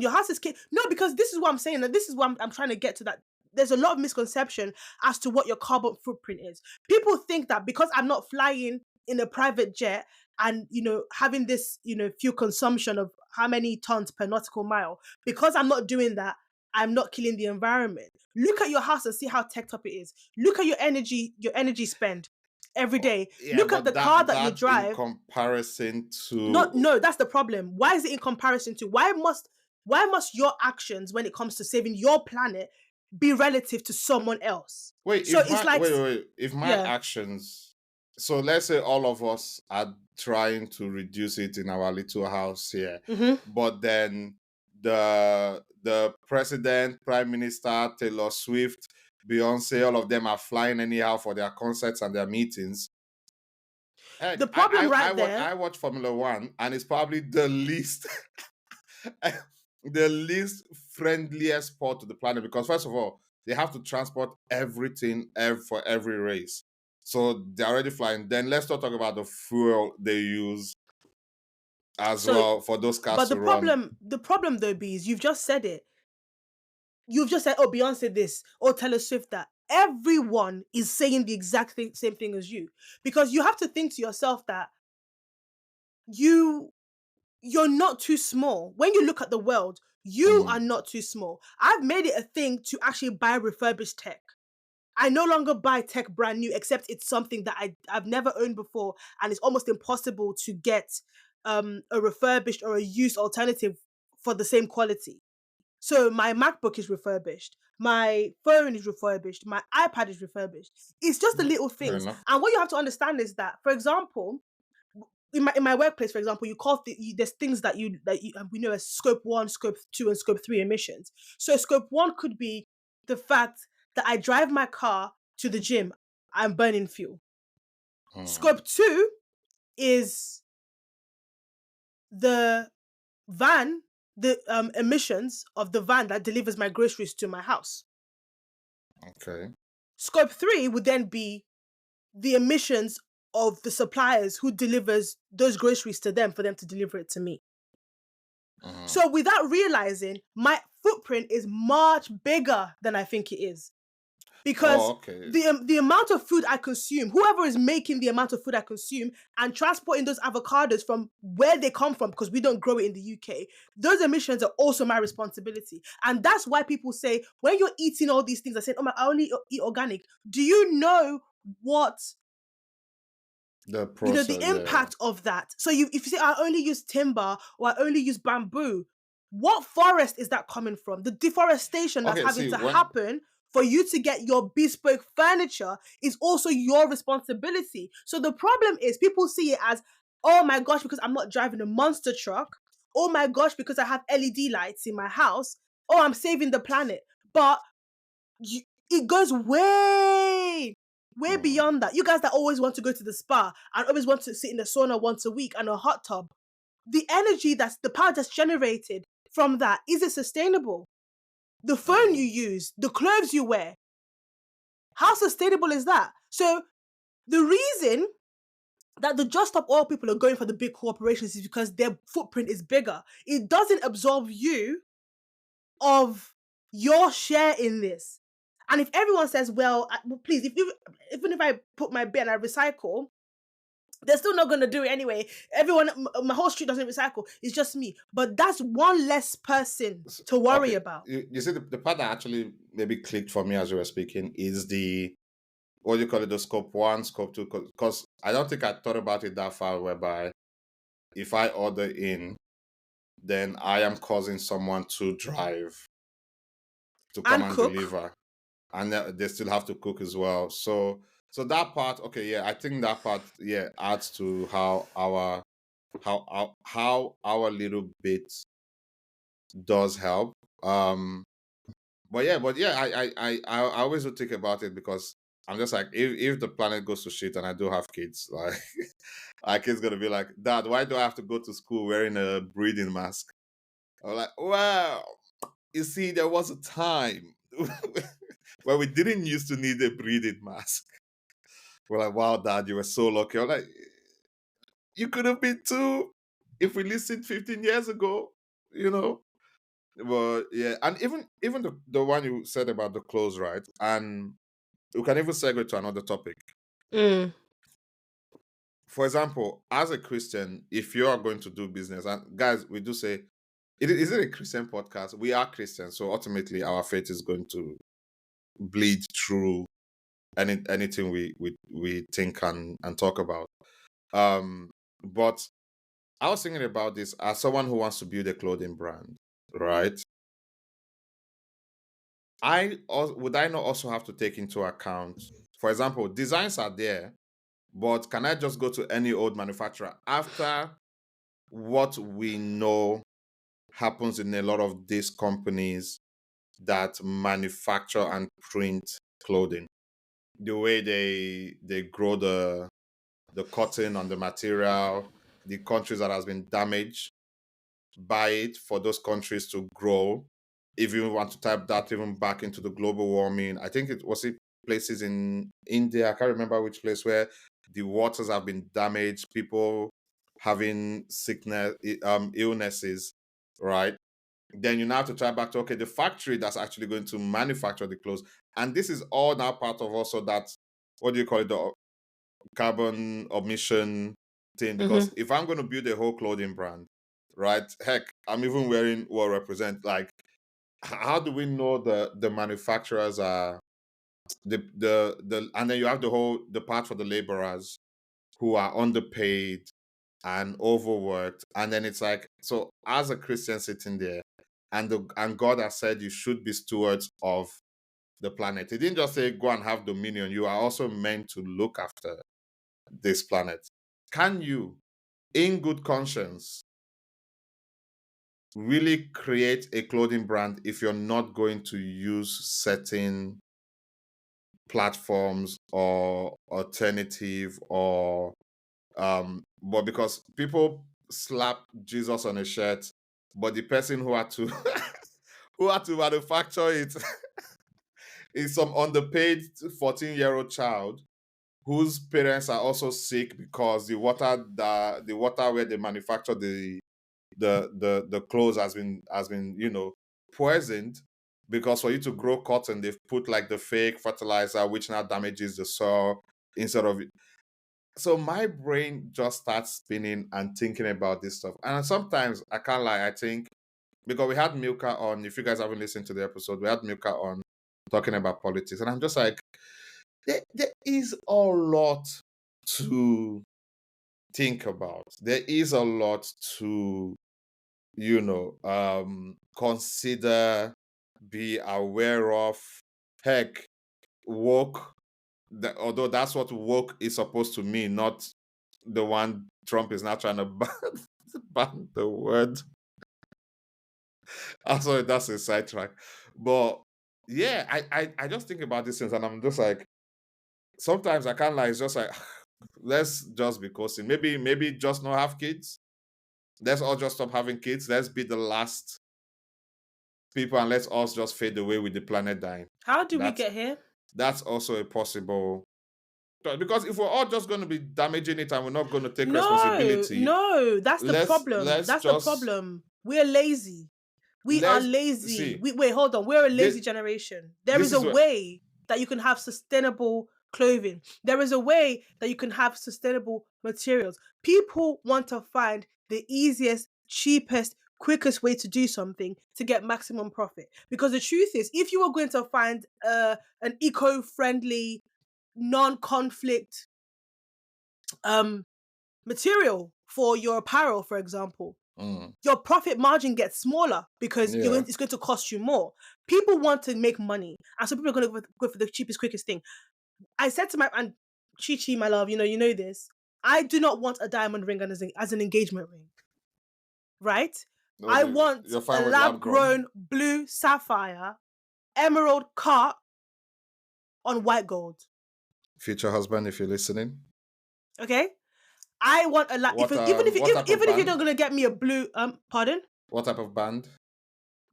your house is no, because this is what I'm saying, and this is what I'm trying to get to, that there's a lot of misconception as to what your carbon footprint is. People think that because I'm not flying in a private jet and having this fuel consumption of how many tons per nautical mile, because I'm not doing that, I'm not killing the environment. Look at your house and see how teched up it is. Look at your energy spend every day. yeah, Look at but the car that you that in drive. comparison Not to No, that's the problem. Why is it in comparison to, why must your actions when it comes to saving your planet be relative to someone else? wait, So it's like, if my yeah. actions, so let's say all of us are trying to reduce it in our little house here, Hmm. but then the president, prime minister, Taylor Swift, Beyonce, all of them are flying anyhow for their concerts and their meetings. The Heck, problem right there. I watch Formula One, and it's probably the least the least friendliest sport to the planet, because first of all, they have to transport everything for every race. So they're already flying. Then let's not talk about the fuel they use as So, well for those cars but to run. the problem though, bees, you've just said it. You've just said, oh, Beyonce this, or Taylor Swift that. Everyone is saying the exact same thing as you, because you have to think to yourself that you you're not too small. When you look at the world, you are Mm, not too small. I've made it a thing to actually buy refurbished tech. I no longer buy tech brand new, except it's something that I've never owned before, and it's almost impossible to get a refurbished or a used alternative for the same quality. So my MacBook is refurbished, my phone is refurbished, my iPad is refurbished. It's just the little fair things. enough. And what you have to understand is that, for example, in my workplace, for example, there's things that you we know as scope 1, scope 2, and scope 3 emissions. So scope 1 could be the fact that I drive my car to the gym, I'm burning fuel. Mm, Scope 2 is the van, the emissions of the van that delivers my groceries to my house. okay. Scope 3 would then be the emissions of the suppliers who delivers those groceries to them for them to deliver it to me. Mm. So without realizing, my footprint is much bigger than I think it is, Oh, because okay. the amount of food I consume, whoever is making the amount of food I consume and transporting those avocados from where they come from, because we don't grow it in the UK, those emissions are also my responsibility. And that's why people say, when you're eating all these things, I said, oh my, I only eat organic. Do you know what The the process, yeah. impact of that? So if you say, I only use timber or I only use bamboo, what forest is that coming from? The deforestation that's Okay, having see to when happen for you to get your bespoke furniture is also your responsibility. So the problem is, people see it as, oh my gosh, because I'm not driving a monster truck, oh my gosh, because I have LED lights in my house, oh, I'm saving the planet. But it goes way mm, beyond that. You guys that always want to go to the spa and always want to sit in the sauna once a week and a hot tub, the energy, that's the power that's generated from that, is it sustainable? The phone you mm, use, the clothes you wear, how sustainable is that? So the reason that the Just Stop Oil people are going for the big corporations is because their footprint is bigger. It doesn't absolve you of your share in this. And if everyone says, well, please, even if I put my bin and I recycle, they're still not going to do it anyway. Everyone, my whole street doesn't recycle. It's just me. But that's one less person to worry Okay, about. you see, the part that actually maybe clicked for me as you were speaking is the, what do you call it, the scope one, scope two, because I don't think I thought about it that far, whereby if I order in, then I am causing someone to drive to come And and cook. deliver, and they still have to cook as well. So that part, okay, yeah, I think that part, yeah, adds to how our little bit does help. But yeah, I always do think about it, because I'm just like, if the planet goes to shit and I do have kids, like our kids gonna be like, Dad, why do I have to go to school wearing a breathing mask? I'm like, well, you see, there was a time where we didn't used to need a breathing mask. We're like, wow, Dad, you were so lucky. I'm like, you could have been too if we listened 15 years ago, you know. But yeah, and even the one you said about the clothes, right? And we can even segue to another topic. Mm. For example, as a Christian, if you are going to do business, and guys, we do say, is it a Christian podcast? We are Christians, so ultimately our faith is going to bleed through anything we think and talk about. But I was thinking about this as someone who wants to build a clothing brand, right? Would I not also have to take into account, for example, designs are there, but can I just go to any old manufacturer after what we know happens in a lot of these companies that manufacture and print clothing? The way they grow the cotton on the material, the countries that has been damaged by it for those countries to grow. If you want to type that even back into the global warming, I think it places in India, I can't remember which place, where the waters have been damaged, people having sickness, illnesses, right? Then you now have to try back to, okay, the factory that's actually going to manufacture the clothes. And this is all now part of also that, what do you call it, the carbon emission thing. Mm-hmm. Because if I'm going to build a whole clothing brand, right? Heck, I'm even wearing what represent, like, how do we know the manufacturers are and then you have the part for the laborers who are underpaid and overworked, and then it's like, so as a Christian sitting there, and God has said you should be stewards of the planet. He didn't just say go and have dominion. You are also meant to look after this planet. Can you, in good conscience, really create a clothing brand if you're not going to use certain platforms or alternative, or but because people slap Jesus on a shirt, but the person who had to who had to manufacture it is some underpaid 14-year-old child whose parents are also sick because the water where they manufacture the clothes has been poisoned, because for you to grow cotton they've put like the fake fertilizer which now damages the soil instead of it. So my brain just starts spinning and thinking about this stuff, and sometimes I can't lie, I think, because we had Milka on, if you guys haven't listened to the episode, we had Milka on talking about politics, and I'm just like, there is a lot to think about. There is a lot to consider, be aware of. Heck, woke, although that's what woke is supposed to mean, not the one Trump is now trying to ban the word. I'm sorry, that's a sidetrack. But yeah, I just think about these things and I'm just like, sometimes I can't lie, it's just like, let's just be coasting. Maybe just not have kids. Let's all just stop having kids. Let's be the last people and let's us just fade away with the planet dying. How did we That's get here? that's also a possible, because if we're all just going to be damaging it and we're not going to take No, responsibility, no, that's the problem. let's That's the just problem. We're lazy. We are let's lazy. see. Wait, hold on. We're a This, lazy generation. There this is a is what. way that you can have sustainable clothing. There is a way that you can have sustainable materials. People want to find the easiest, cheapest, quickest way to do something to get maximum profit. Because the truth is, if you are going to find an eco-friendly, non-conflict um material for your apparel, for example, Mm, your profit margin gets smaller because yeah. it's going to cost you more. People want to make money, and so people are going to go for the cheapest, quickest thing. I said to my and Chi Chi, my love, you know this. I do not want a diamond ring as an engagement ring, right? No, I want you're a fine with lab lab grown. grown blue sapphire emerald cut on white gold. Future husband, if you're listening. Okay, I want a lab. If What type of even if you're not band? gonna get me a blue pardon. What type of band?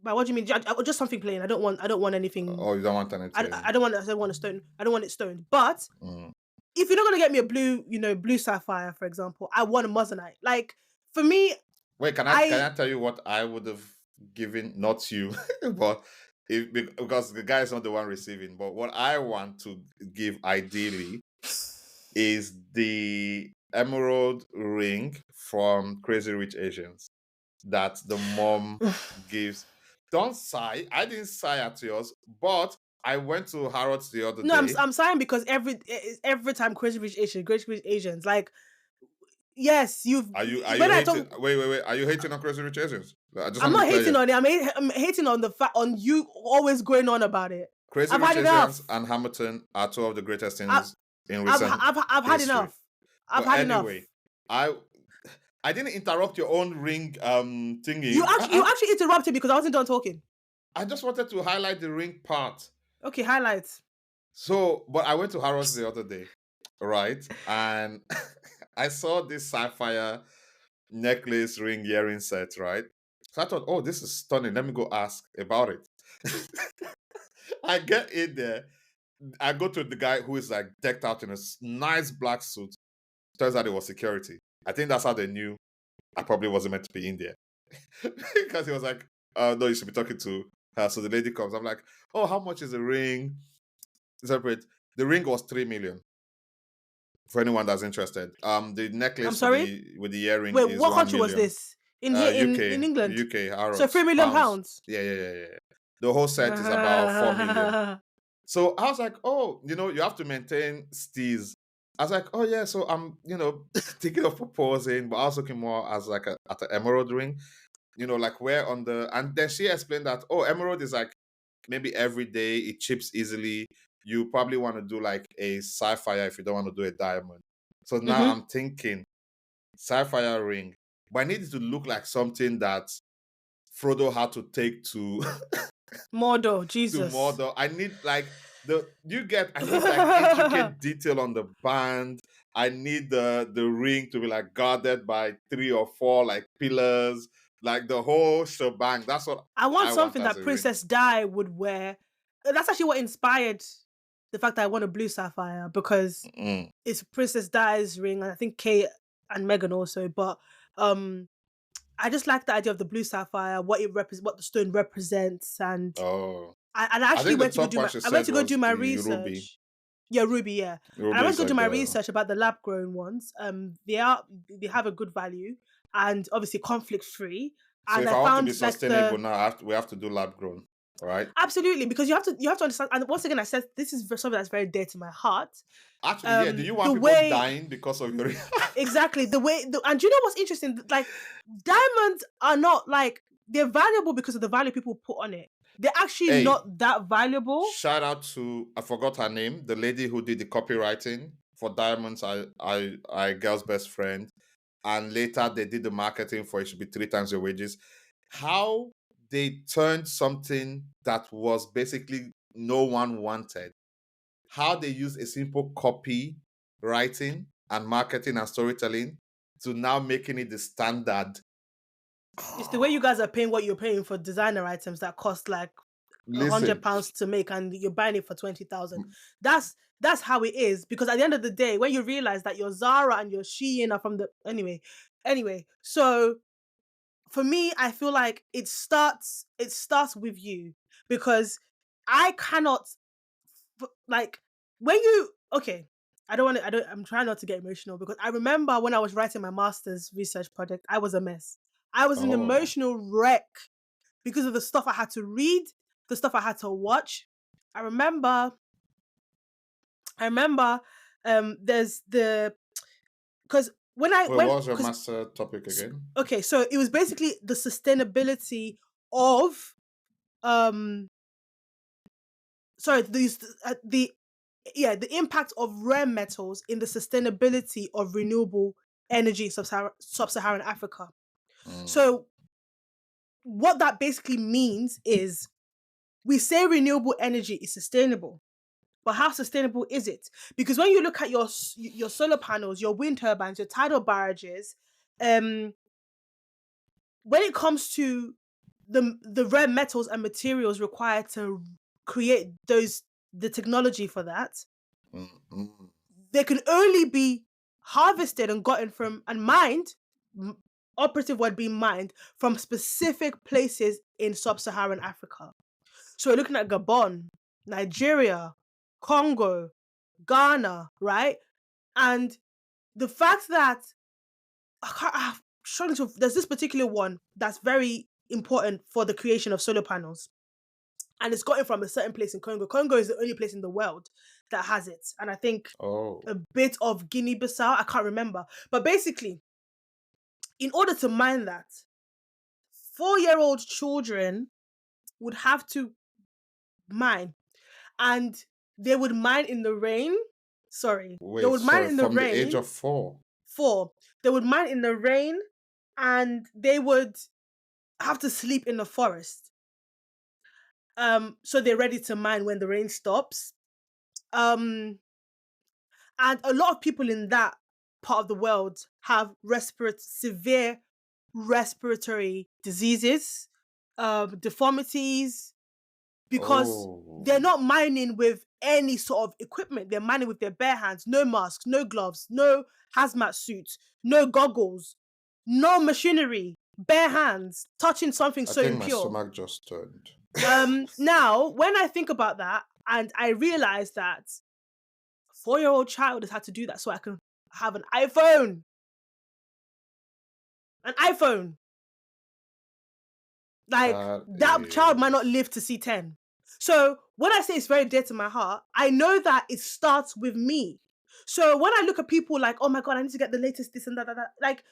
But what do you mean? Just something plain. I don't want anything. Oh, you don't want anything. I don't want a stone. I don't want it stoned. But Mm. if you're not gonna get me a blue, blue sapphire, for example, I want a moissanite. Like for me, Wait, can I I tell you what I would have given? Not you, but because the guy is not the one receiving. But what I want to give ideally is the emerald ring from Crazy Rich Asians that the mom gives. Don't sigh. I didn't sigh at yours, but I went to Harrods the other no, day. I'm saying because every time Crazy Rich Asians, like yes, you've Are you when I hating? talk, Wait. Are you hating on Crazy Rich Asians? I just I'm want to be not clear hating here. on it. I'm hating on the fact on you always going on about it. Crazy I've Rich had Asians enough. and Hamilton are two of the greatest I, things in recent I've had history. enough. I've But had anyway, enough. I I didn't interrupt your own ring thingy. You actually interrupted because I wasn't done talking. I just wanted to highlight the ring part. Okay, highlights. So, but I went to Harrods the other day, right? And I saw this sapphire necklace, ring, earring set, right? So I thought, oh, this is stunning. Let me go ask about it. I get in there. I go to the guy who is like decked out in a nice black suit. Turns out it was security. I think that's how they knew I probably wasn't meant to be in there. Because he was like, no, you should be talking to her. So the lady comes. I'm like, oh, how much is the ring? Separate. The ring was 3 million for anyone that's interested. The I'm necklace sorry. with the earring Wait, is what one country was million. this? In here in UK, England. UK, So Harrods, 3 million pounds. pounds. Yeah. The whole set is about 4 million. So I was like, oh, you have to maintain steez. I was like, oh yeah, so I'm, thinking of proposing, but I was looking more as like at the emerald ring, like where on the, and then she explained that, oh, emerald is like maybe every day, it chips easily. You probably want to do like a sapphire if you don't want to do a diamond. So now Mm-hmm. I'm thinking sapphire ring, but I need it to look like something that Frodo had to take to Mordor, to Jesus. model. I need like I need like intricate detail on the band. I need the ring to be like guarded by 3 or 4 like pillars, like the whole shebang. That's what I want I want something as that a ring. Princess Di would wear. That's actually what inspired the fact that I want a blue sapphire because Mm. it's Princess Di's ring, and I think Kate and Megan also. But um, I just like the idea of the blue sapphire, what the stone represents, and Oh, I I actually think the went to go top do one my she I went said to go do was my the ruby. research. Yeah, ruby, yeah. And I Ruby went is to go do like my the research about the lab grown ones. They have a good value and obviously conflict free. so And if I I want to be found like sustainable the now, we have to do lab grown, right? absolutely because you have to understand. And once again, I said this is something that's very dear to my heart. Actually, yeah. Do you The want people way dying because of your? exactly and you know what's interesting? Like diamonds are not like they're valuable because of the value people put on it. They're actually Hey, not that valuable. shout out to, I forgot her name, the lady who did the copywriting for Diamonds. I girl's best friend, and later they did the marketing for it should be 3 times your wages. How they turned something that was basically no one wanted. How they used a simple copy writing and marketing and storytelling to now making it the standard. It's the way you guys are paying what you're paying for designer items that cost like Listen, £100 to make, and you're buying it for 20,000. That's how it is. Because at the end of the day, when you realize that your Zara and your Shein are from the anyway. So for me, I feel like it starts with you, because I cannot like when you okay. I'm trying not to get emotional, because I remember when I was writing my master's research project, I was a mess. I was an Oh, emotional wreck because of the stuff I had to read, the stuff I had to watch. I remember I remember there's the because when I wait, when what was your because master topic again? okay, so it was basically the sustainability of um sorry, the yeah, the impact of rare metals in the sustainability of renewable energy in sub-Saharan Africa. Mm, So what that basically means is we say renewable energy is sustainable, but how sustainable is it? Because when you look at your solar panels, your wind turbines, your tidal barrages, um, when it comes to the rare metals and materials required to create the technology for that, mm, mm. they can only be harvested and gotten from and mined, operative word being mined, from specific places in sub-Saharan Africa. So we're looking at Gabon, Nigeria, Congo, Ghana, right? And the fact that I'm struggling to, there's this particular one that's very important for the creation of solar panels. And it's gotten from a certain place in Congo. Congo is the only place in the world that has it. And I think Oh, a bit of Guinea Bissau, I can't remember. But basically, in order to mine that, 4-year-old children would have to mine, and they would mine in the rain. Sorry, they wait, would mine sorry. in the From the age rain. of 4. They would mine in the rain, and they would have to sleep in the forest. So they're ready to mine when the rain stops. Um, and a lot of people in that part of the world have severe respiratory diseases, deformities, because they're Oh, not mining with any sort of equipment. They're mining with their bare hands, no masks, no gloves, no hazmat suits, no goggles, no machinery, bare hands, touching something I so think my impure. stomach just turned. Now, when I think about that, and I realize that a 4-year-old child has had to do that so I can have an iPhone. Like, That that child might not is. live to see 10. So when I say it's very dear to my heart, I know that it starts with me. So when I look at people like, oh my God, I need to get the latest this and that, like,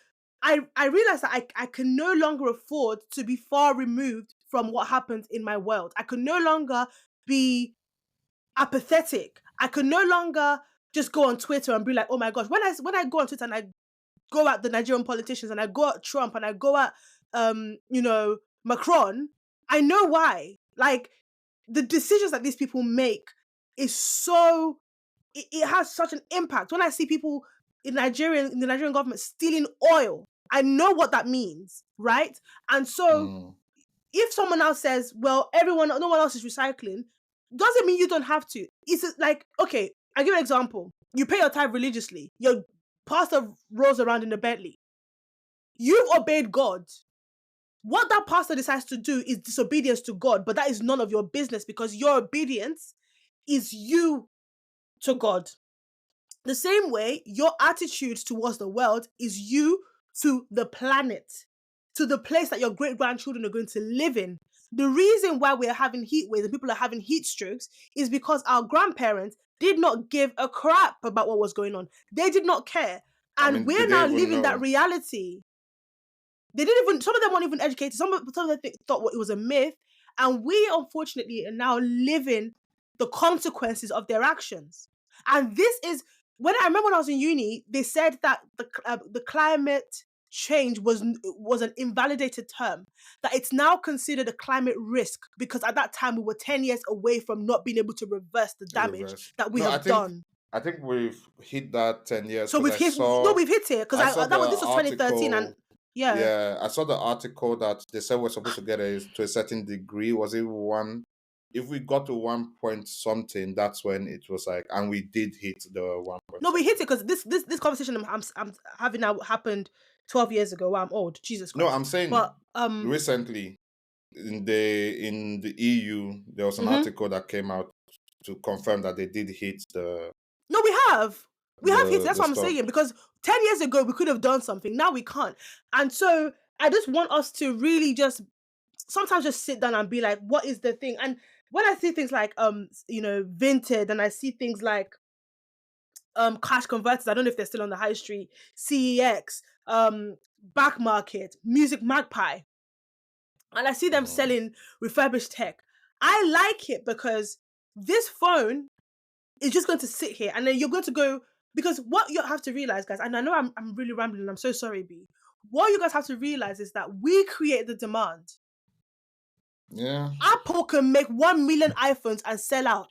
I realize that I can no longer afford to be far removed from what happens in my world. I can no longer be apathetic. I can no longer just go on Twitter and be like, oh my gosh. When I go on Twitter and I go at the Nigerian politicians and I go at Trump and I go at Macron, I know why. Like, the decisions that these people make is so it has such an impact. When I see people in the Nigerian government stealing oil, I know what that means, right? And so Mm, if someone else says, well, no one else is recycling, doesn't mean you don't have to. It's like, okay, I give you an example. You pay your tithe religiously. Your pastor rolls around in a Bentley. You've obeyed God. What that pastor decides to do is disobedience to God, but that is none of your business, because your obedience is you to God. The same way, your attitude towards the world is you to the planet, to the place that your great grandchildren are going to live in. The reason why we're having heat waves and people are having heat strokes is because our grandparents did not give a crap about what was going on. They did not care. I And mean, did we're they now even living that know? reality. They didn't even, some of them weren't even educated. Some of them thought it was a myth. And we, unfortunately, are now living the consequences of their actions. And this is, I remember when I was in uni, they said that the climate change was an invalidated term, that it's now considered a climate risk, because at that time we were 10 years away from not being able to reverse the damage Reverse. that we No, have done. I think we've hit that 10 years So because we've hit, no, we've hit it, because I saw the this was 2013, and article. yeah. Yeah, I saw the article that they said we're supposed to get it to a certain degree. Was it one? If we got to 1 point something, that's when it was like, and we did hit the 1 point No, we hit something. it because this conversation I'm having now happened 12 years ago. Wow, I'm old. Jesus No, Christ. I'm saying But recently in the EU there was an mhm. article that came out to confirm that they did hit No, we have. We have hit it. That's the what I'm stock. saying. Because 10 years ago, we could have done something. Now we can't. And so I just want us to really just sometimes just sit down and be like, what is the thing? And when I see things like, Vinted, and I see things like cash converters, I don't know if they're still on the high street, CEX, Back Market, Music Magpie, and I see them Mm. selling refurbished tech. I like it because this phone is just going to sit here, and then you're going to go, because what you have to realize, guys, and I know I'm really rambling, I'm so sorry, B. What you guys have to realize is that we create the demand. Yeah. Apple can make 1 million iPhones and sell out.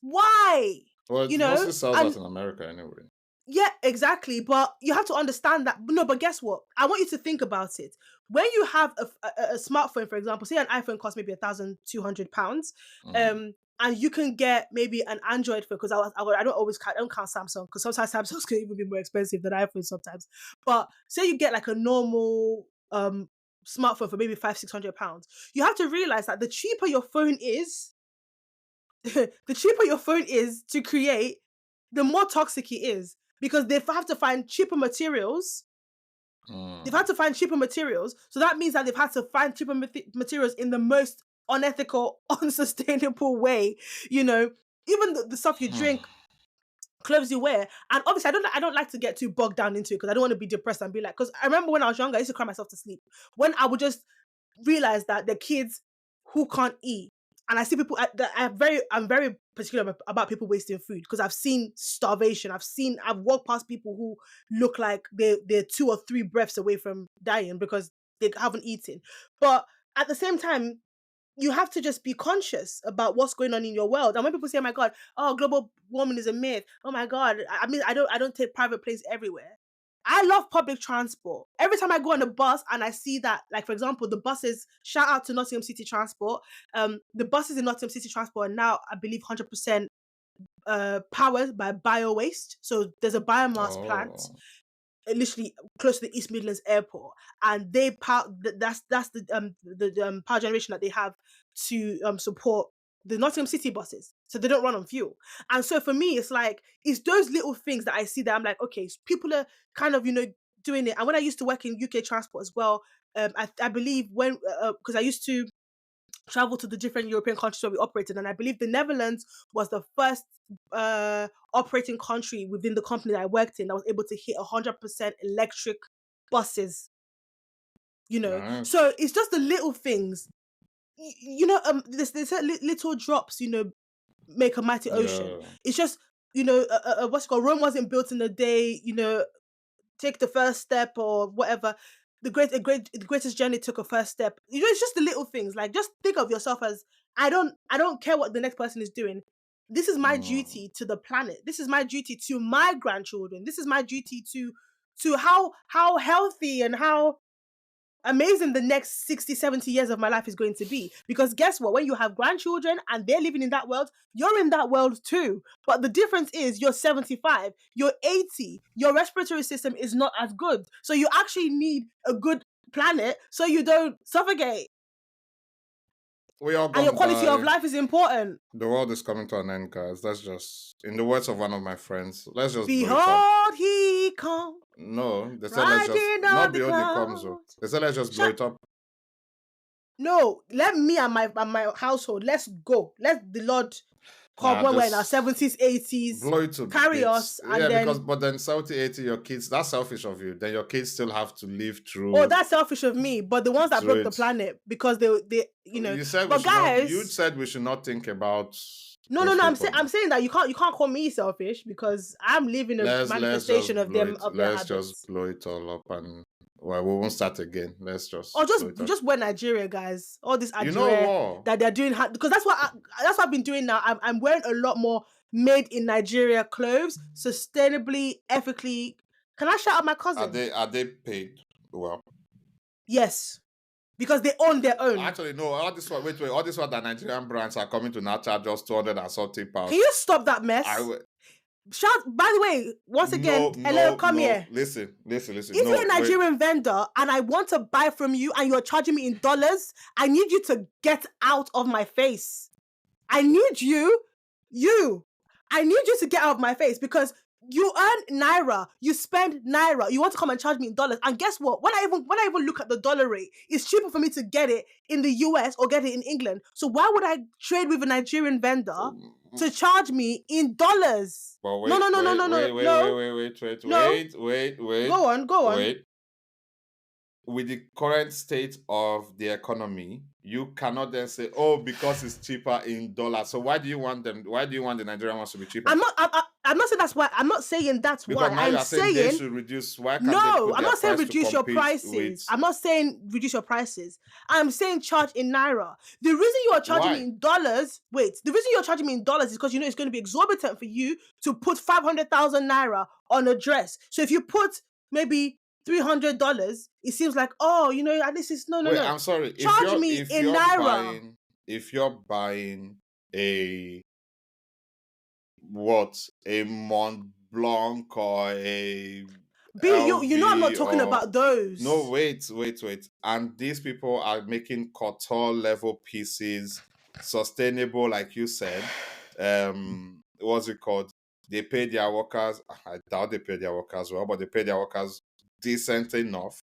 Why? Well, You it know? mostly sells out And in America anyway. yeah, exactly. But you have to understand that. No, but guess what? I want you to think about it. When you have a smartphone, for example, say an iPhone costs maybe £1,200, Mm. and you can get maybe an Android phone, because I don't always count, I don't count Samsung, because sometimes Samsungs can even be more expensive than iPhones sometimes. But say you get like a normal smartphone for maybe £500-600, you have to realize that the cheaper your phone is, the cheaper your phone is to create, the more toxic it is, because they have to find cheaper materials. They've Mm. had to find cheaper materials, so that means that they've had to find cheaper materials in the most unethical, unsustainable way. You know, even the stuff you Hmm. drink, clothes you wear, and obviously I don't like to get too bogged down into it, because I don't want to be depressed and be like, because I remember when I was younger, I used to cry myself to sleep when I would just realize that the kids who can't eat, and I see people I'm very particular about people wasting food, because I've seen starvation. I've walked past people who look like they're 2 or 3 breaths away from dying because they haven't eaten. But at the same time, you have to just be conscious about what's going on in your world. And when people say, "Oh my God, oh, global warming is a myth," oh my God, I mean, I don't take private planes everywhere. I love public transport. Every time I go on a bus and I see that, like for example, the buses. Shout out to Nottingham City Transport. The buses in Nottingham City Transport are now, I believe, 100% powered by bio waste. So there's a biomass plant Oh. literally close to the East Midlands Airport, and they power. That's the power generation that they have to support the Nottingham City buses, so they don't run on fuel. And so for me, it's like it's those little things that I see that I'm like, okay, so people are kind of doing it. And when I used to work in UK transport as well, I believe when because I used to travel to the different European countries where we operated, and I believe the Netherlands was the first operating country within the company that I worked in that was able to hit 100% electric buses. So Nice. it's just the little things. There's little drops. Make a mighty ocean. Yeah. It's just what's it called? Rome wasn't built in a day. Take the first step or whatever. The greatest journey took a first step. It's just the little things. Like, just think of yourself as, I don't care what the next person is doing. This is my Mm. duty to the planet. This is my duty to my grandchildren. This is my duty to how healthy and how amazing the next 60-70 years of my life is going to be. Because guess what? When you have grandchildren and they're living in that world, you're in that world too. But the difference is you're 75, you're 80, your respiratory system is not as good. So you actually need a good planet so you don't suffocate. We are And your gonna quality of die. life is important. The world is coming to an end, guys. Let's just, in the words of one of my friends, let's just blow it up. Behold, he come No, they said let's just riding on not the build the comes. Oh. clouds. They said let's just blow Shut it up. No, let me and my household, let's go. Let the Lord come Nah, when we're in our just 70s, 80s, blow it to carry bits. us, and Yeah, because then, but then 70, 80, your kids, that's selfish of you. Then your kids still have to live oh, through that's selfish of me. But the ones that through broke the it. planet because they. You said we But should not. You guys, said we should not think about no, no, those no. people. I'm saying that you can't call me selfish because I'm living a Let's manifestation just of blow them it. of their Let's just habits. blow it all up, and well, we won't start again. Let's Or just just blow it up. just wear Nigeria, guys. All this You know Nigeria what? that they're doing, because that's what I've been doing now. I'm wearing a lot more made in Nigeria clothes, sustainably, ethically. Can I shout out my Are cousin? they paid? Well, Yes, because they own their own. actually, no. All this one, wait, all this one that Nigerian brands are coming to now charge us 200 and something Can pounds. you stop that I mess? will. By the way, once again, No, hello, no, come no. here. Listen, listen, listen. If you're No, a wait. Nigerian vendor and I want to buy from you and you're charging me in dollars, I need you to get out of my face. I need you. I need you to get out of my face because you earn naira, you spend naira, you want to come and charge me in dollars. And guess what? When I even look at the dollar rate, it's cheaper for me to get it in the US or get it in England. So why would I trade with a Nigerian vendor to charge me in dollars? But No, wait, no, no, no, wait, no, no, wait, wait, wait, no, wait, wait, wait, no. wait, wait, wait, Go on, go on. wait. With the current state of the economy, you cannot then say, "Oh, because it's cheaper in dollars." So why do you want them? Why do you want the Nigerian ones to be cheaper? I'm not saying that's why. I'm not saying that's Because why. now you I'm are saying they saying should reduce. Why can't they no, put I'm their not saying price to reduce your compete with? prices. I'm not saying reduce your prices. I'm saying charge in naira. The reason you are charging me Why? in dollars, the reason you're charging me in dollars is because you know it's going to be exorbitant for you to put 500,000 naira on a dress. So if you put maybe $300, it seems like, oh, you know, this is no, no, Wait, no. I'm sorry. If Charge you're me if in you're naira. buying if you're buying a what a Mont Blanc or a You know I'm not LV talking or about no, those. wait. And these people are making couture level pieces, sustainable, like you said. What's it called? They pay their workers. I doubt they pay their workers well, but they pay their workers decent enough.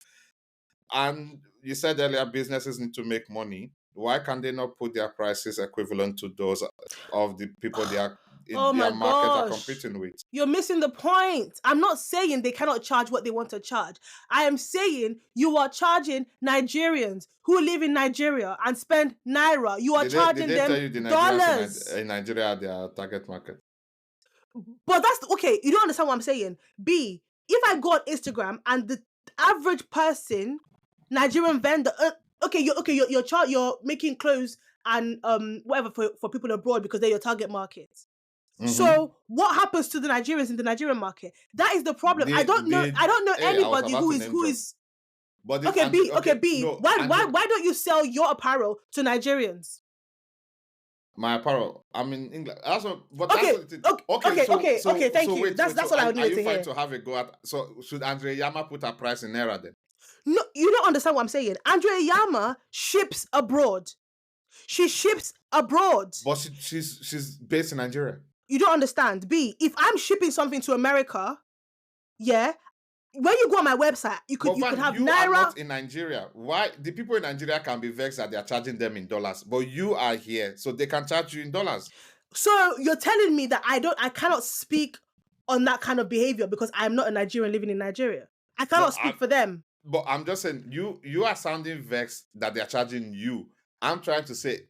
And you said earlier, businesses need to make money. Why can they not put their prices equivalent to those of the people they are in Oh my their market are gosh. competing with? You're missing the point. I'm not saying they cannot charge what they want to charge. I am saying you are charging Nigerians who live in Nigeria and spend naira. You are Did charging they tell them you the Nigerians dollars. in Nigeria are their target market? But okay. You don't understand what I'm saying. B, if I go on Instagram and the average person, Nigerian vendor, you're making clothes and whatever for people abroad because they're your target market. Mm-hmm. So what happens to the Nigerians in the Nigerian market? That is the problem. I don't know. They I don't know hey, I was anybody about who to is name who drop. is But the okay. B, okay. okay, B. no, Why don't you sell your apparel to Nigerians? my apparel. I'm in England. That's what, but that's Okay, what it is. okay, Okay, okay, okay, okay. Thank so you. wait, wait. That's So all I are needed you to trying hear. to have a go at? So should Andre Yama put a price in naira then? No, you don't understand what I'm saying. Andrea Yama ships abroad. She ships abroad. But she's based in Nigeria. You don't understand. B, if I'm shipping something to America, yeah, when you go on my website, But you could Van, have you are naira. not in Nigeria. Why the people in Nigeria can be vexed that they are charging them in dollars, but you are here, so they can charge you in dollars. So you're telling me that I cannot speak on that kind of behavior because I'm not a Nigerian living in Nigeria. I But cannot speak for them I'm just saying you are sounding vexed that they are charging you. I'm trying to say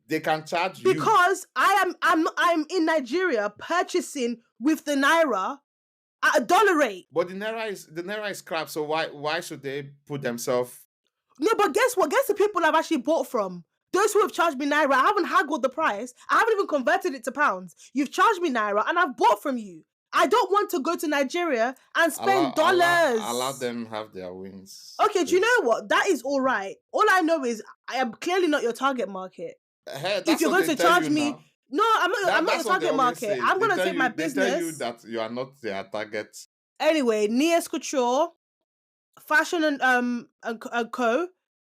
they can charge you. because I'm in Nigeria purchasing with the naira at a dollar rate. But the naira is crap. So why should they put themselves? No, but guess what? Guess the people I've actually bought from. Those who have charged me naira, I haven't haggled the price. I haven't even converted it to pounds. You've charged me naira, and I've bought from you. I don't want to go to Nigeria and spend Allow dollars. them have their wins, Okay, do you please. know what? That is all right. All I know is I am clearly not your target market. Hey, If that's you're what going they to tell charge you me, now. no, I'm not your That's what they target always market. say. I'm They gonna tell take my you they tell you business that you are not their target. anyway. Nias Couture, Fashion and Co. Please,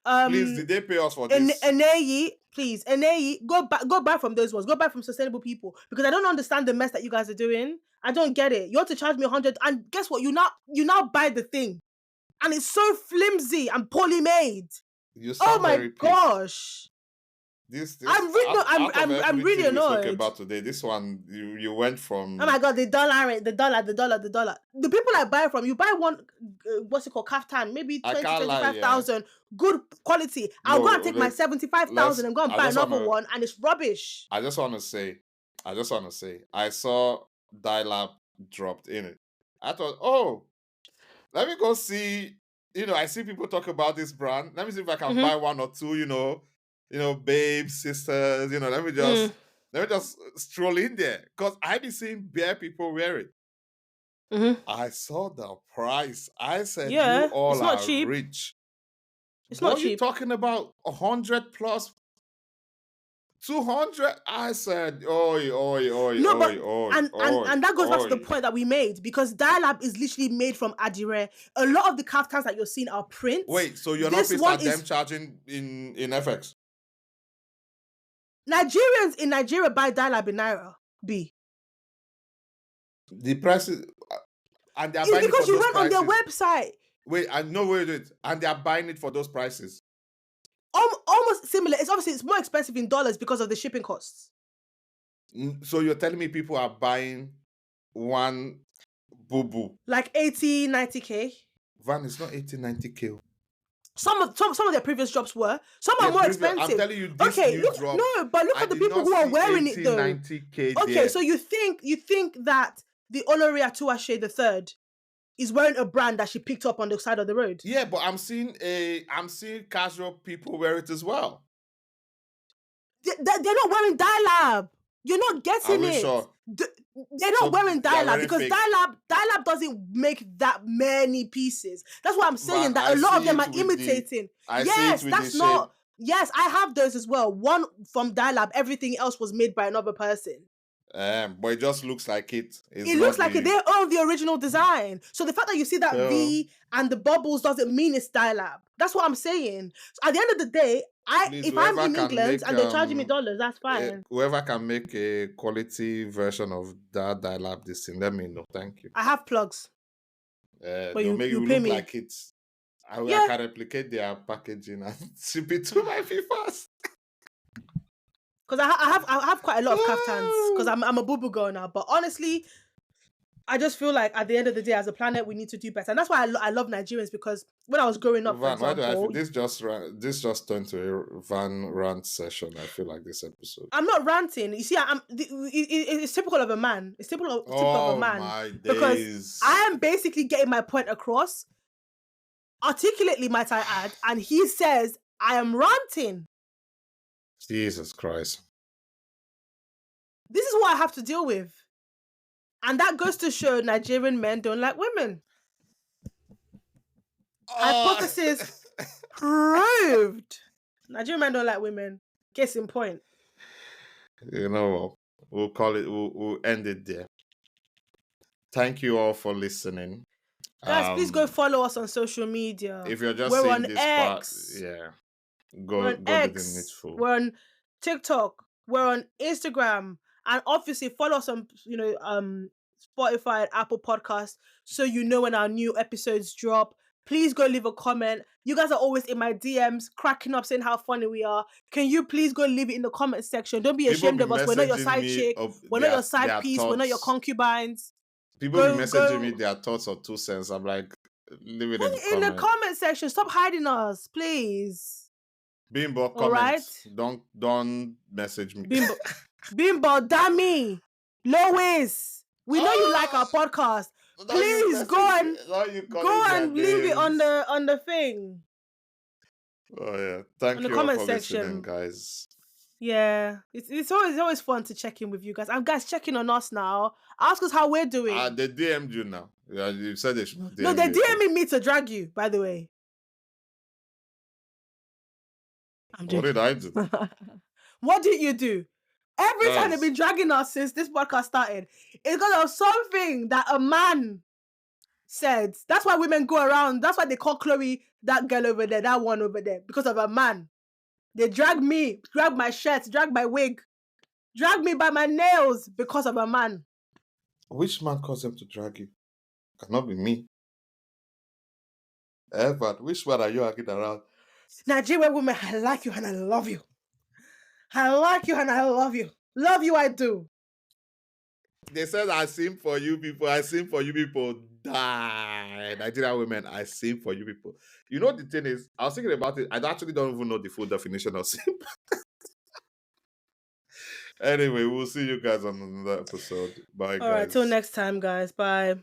Um, did they pay us for this? Eneyi, please, Eneyi, go buy from those ones. Go buy from sustainable people because I don't understand the mess that you guys are doing. I don't get it. You want to charge me 100, and guess what? You now buy the thing, and it's so flimsy and poorly made. You Oh sound my very pissed. gosh. This I'm really no, out of I'm really everything we spoke annoyed. about today, this one you went Oh from. my god, the dollar rate, the dollar, the dollar, the dollar. The people I buy from, you buy one, what's it called, kaftan, maybe I 20, can't lie, twenty-five yeah. thousand, good quality. I'll go and No, take my 75,000 and go and I buy just another wanna one, and it's rubbish. I just wanna say, I saw dial-up dropped in it. I thought, oh, let me go see. I see people talk about this brand. Let me see if I can Mm-hmm. buy one or two, babes, sisters, Mm. let me just stroll in there. Because I be seeing bare people wear it. Mm-hmm. I saw the price. I said, you Yeah, it's all not are cheap. rich. It's not Boy, you cheap. talking about 100 plus 200. I said, oi, oi, oi, No, oi, but oi, and oi, that goes back to the oi. point that we made, because dial-up is literally made from adire. A lot of the kaftans that you're seeing are prints. Wait, so you're not This pissed one at them is charging in FX? Nigerians in Nigeria buy dial-up in naira. B. The prices, and they're It's buying it for because you those went on their prices. website. Wait, I know wait, wait, and they're buying it for those prices. Almost similar. It's more expensive in dollars because of the shipping costs. So you're telling me people are buying one boo boo? Like 80, 90K. Van is not 80, 90K. Some of their previous drops were. Some are Yeah, more previous. I'm expensive. telling you, this Okay, new look, drop, no, but look I at the did people not who are see wearing it 80, though. 90K Okay, there. so you think that the Olori Atuashe the third is wearing a brand that she picked up on the side of the road? Yeah, but I'm seeing casual people wear it as well. They're not wearing dial-up. You're not Are getting we it. sure? They're not So wearing they're dial-up wearing because fake. dial-up doesn't make that many pieces. That's why I'm saying Van, that I a lot of see them it are with imitating. I see it Yes, with the that's shape. not. Yes, I have those as well. One from dial-up. Everything else was made by another person. But it just looks like it. It's It looks not like the. they own the original design. So the fact that you see that Well, V and the bubbles doesn't mean it's dial-up. That's what I'm saying. So at the end of the day, please, if I'm whoever in can England make and they're charging me dollars, that's fine. whoever can make a quality version of that dial-up this thing, let me know. Thank you. I have plugs, but They'll make you you pay look me. like it. I Yeah, can replicate their packaging and ship it to my fast. because I have quite a lot of kaftans because I'm a boo boo girl now. But honestly, I just feel like at the end of the day, as a planet, we need to do better, and that's why I love Nigerians, because when I was growing up, for Van, why do I feel example, this just turned to a Van rant session? I feel like this episode. I'm not ranting. You see, it's typical of a man. It's typical of a Oh man, my because days. I am basically getting my point across articulately, might I add, and he says I am ranting. Jesus Christ. This is what I have to deal with, and that goes to show Nigerian men don't like women. Hypothesis proved. Nigerian men don't like women. Case in point. You know what? We'll call it. We'll end it there. Thank you all for listening. Guys, please go follow us on social media. If you're just We're seeing on this X. part, yeah, We're on go do the X. needful. We're on TikTok. We're on Instagram. And obviously follow us on, Spotify and Apple Podcasts, so you know when our new episodes drop. Please go leave a comment. You guys are always in my DMs, cracking up, saying how funny we are. Can you please go leave it in the comment section? Don't be People ashamed be of us. We're not your messaging side me chick. of We're not your side their piece. We're not your thoughts. concubines. People be Go messaging me their thoughts or 2 cents. I'm like, leave it put in the it in the comment. comment section. Stop hiding us, please. Bimbo, All comments. right? Don't message me. Bimbo, Dami, Lois. We know you like our podcast. Please go and leave it on the thing. Oh yeah. Thank On the you all comment for section, listening, guys. Yeah. It's always fun to check in with you guys. And guys, checking on us now. Ask us how we're doing. They DM'd you now. Yeah, you said they should not DM No, they're you again. DMing me to drag you, by the way. I'm What joking. did I do? What did you do? Every time Guys. they've been dragging us since this podcast started, it's because of something that a man said. That's why women go around. That's why they call Chloe that girl over there, that one over there, because of a man. They drag me, drag my shirt, drag my wig, drag me by my nails because of a man. Which man caused them to drag you? Cannot be me. Ever. Which one are you arguing around? Nigerian women, I like you and I love you. I like you and I love you. Love you, I do. They said I sing for you people. I sing for you people. Die. Nigerian women, I sing for you people. You know the thing is, I was thinking about it. I actually don't even know the full definition of simp. Anyway, we'll see you guys on another episode. Bye, guys. All right, till next time, guys. Bye.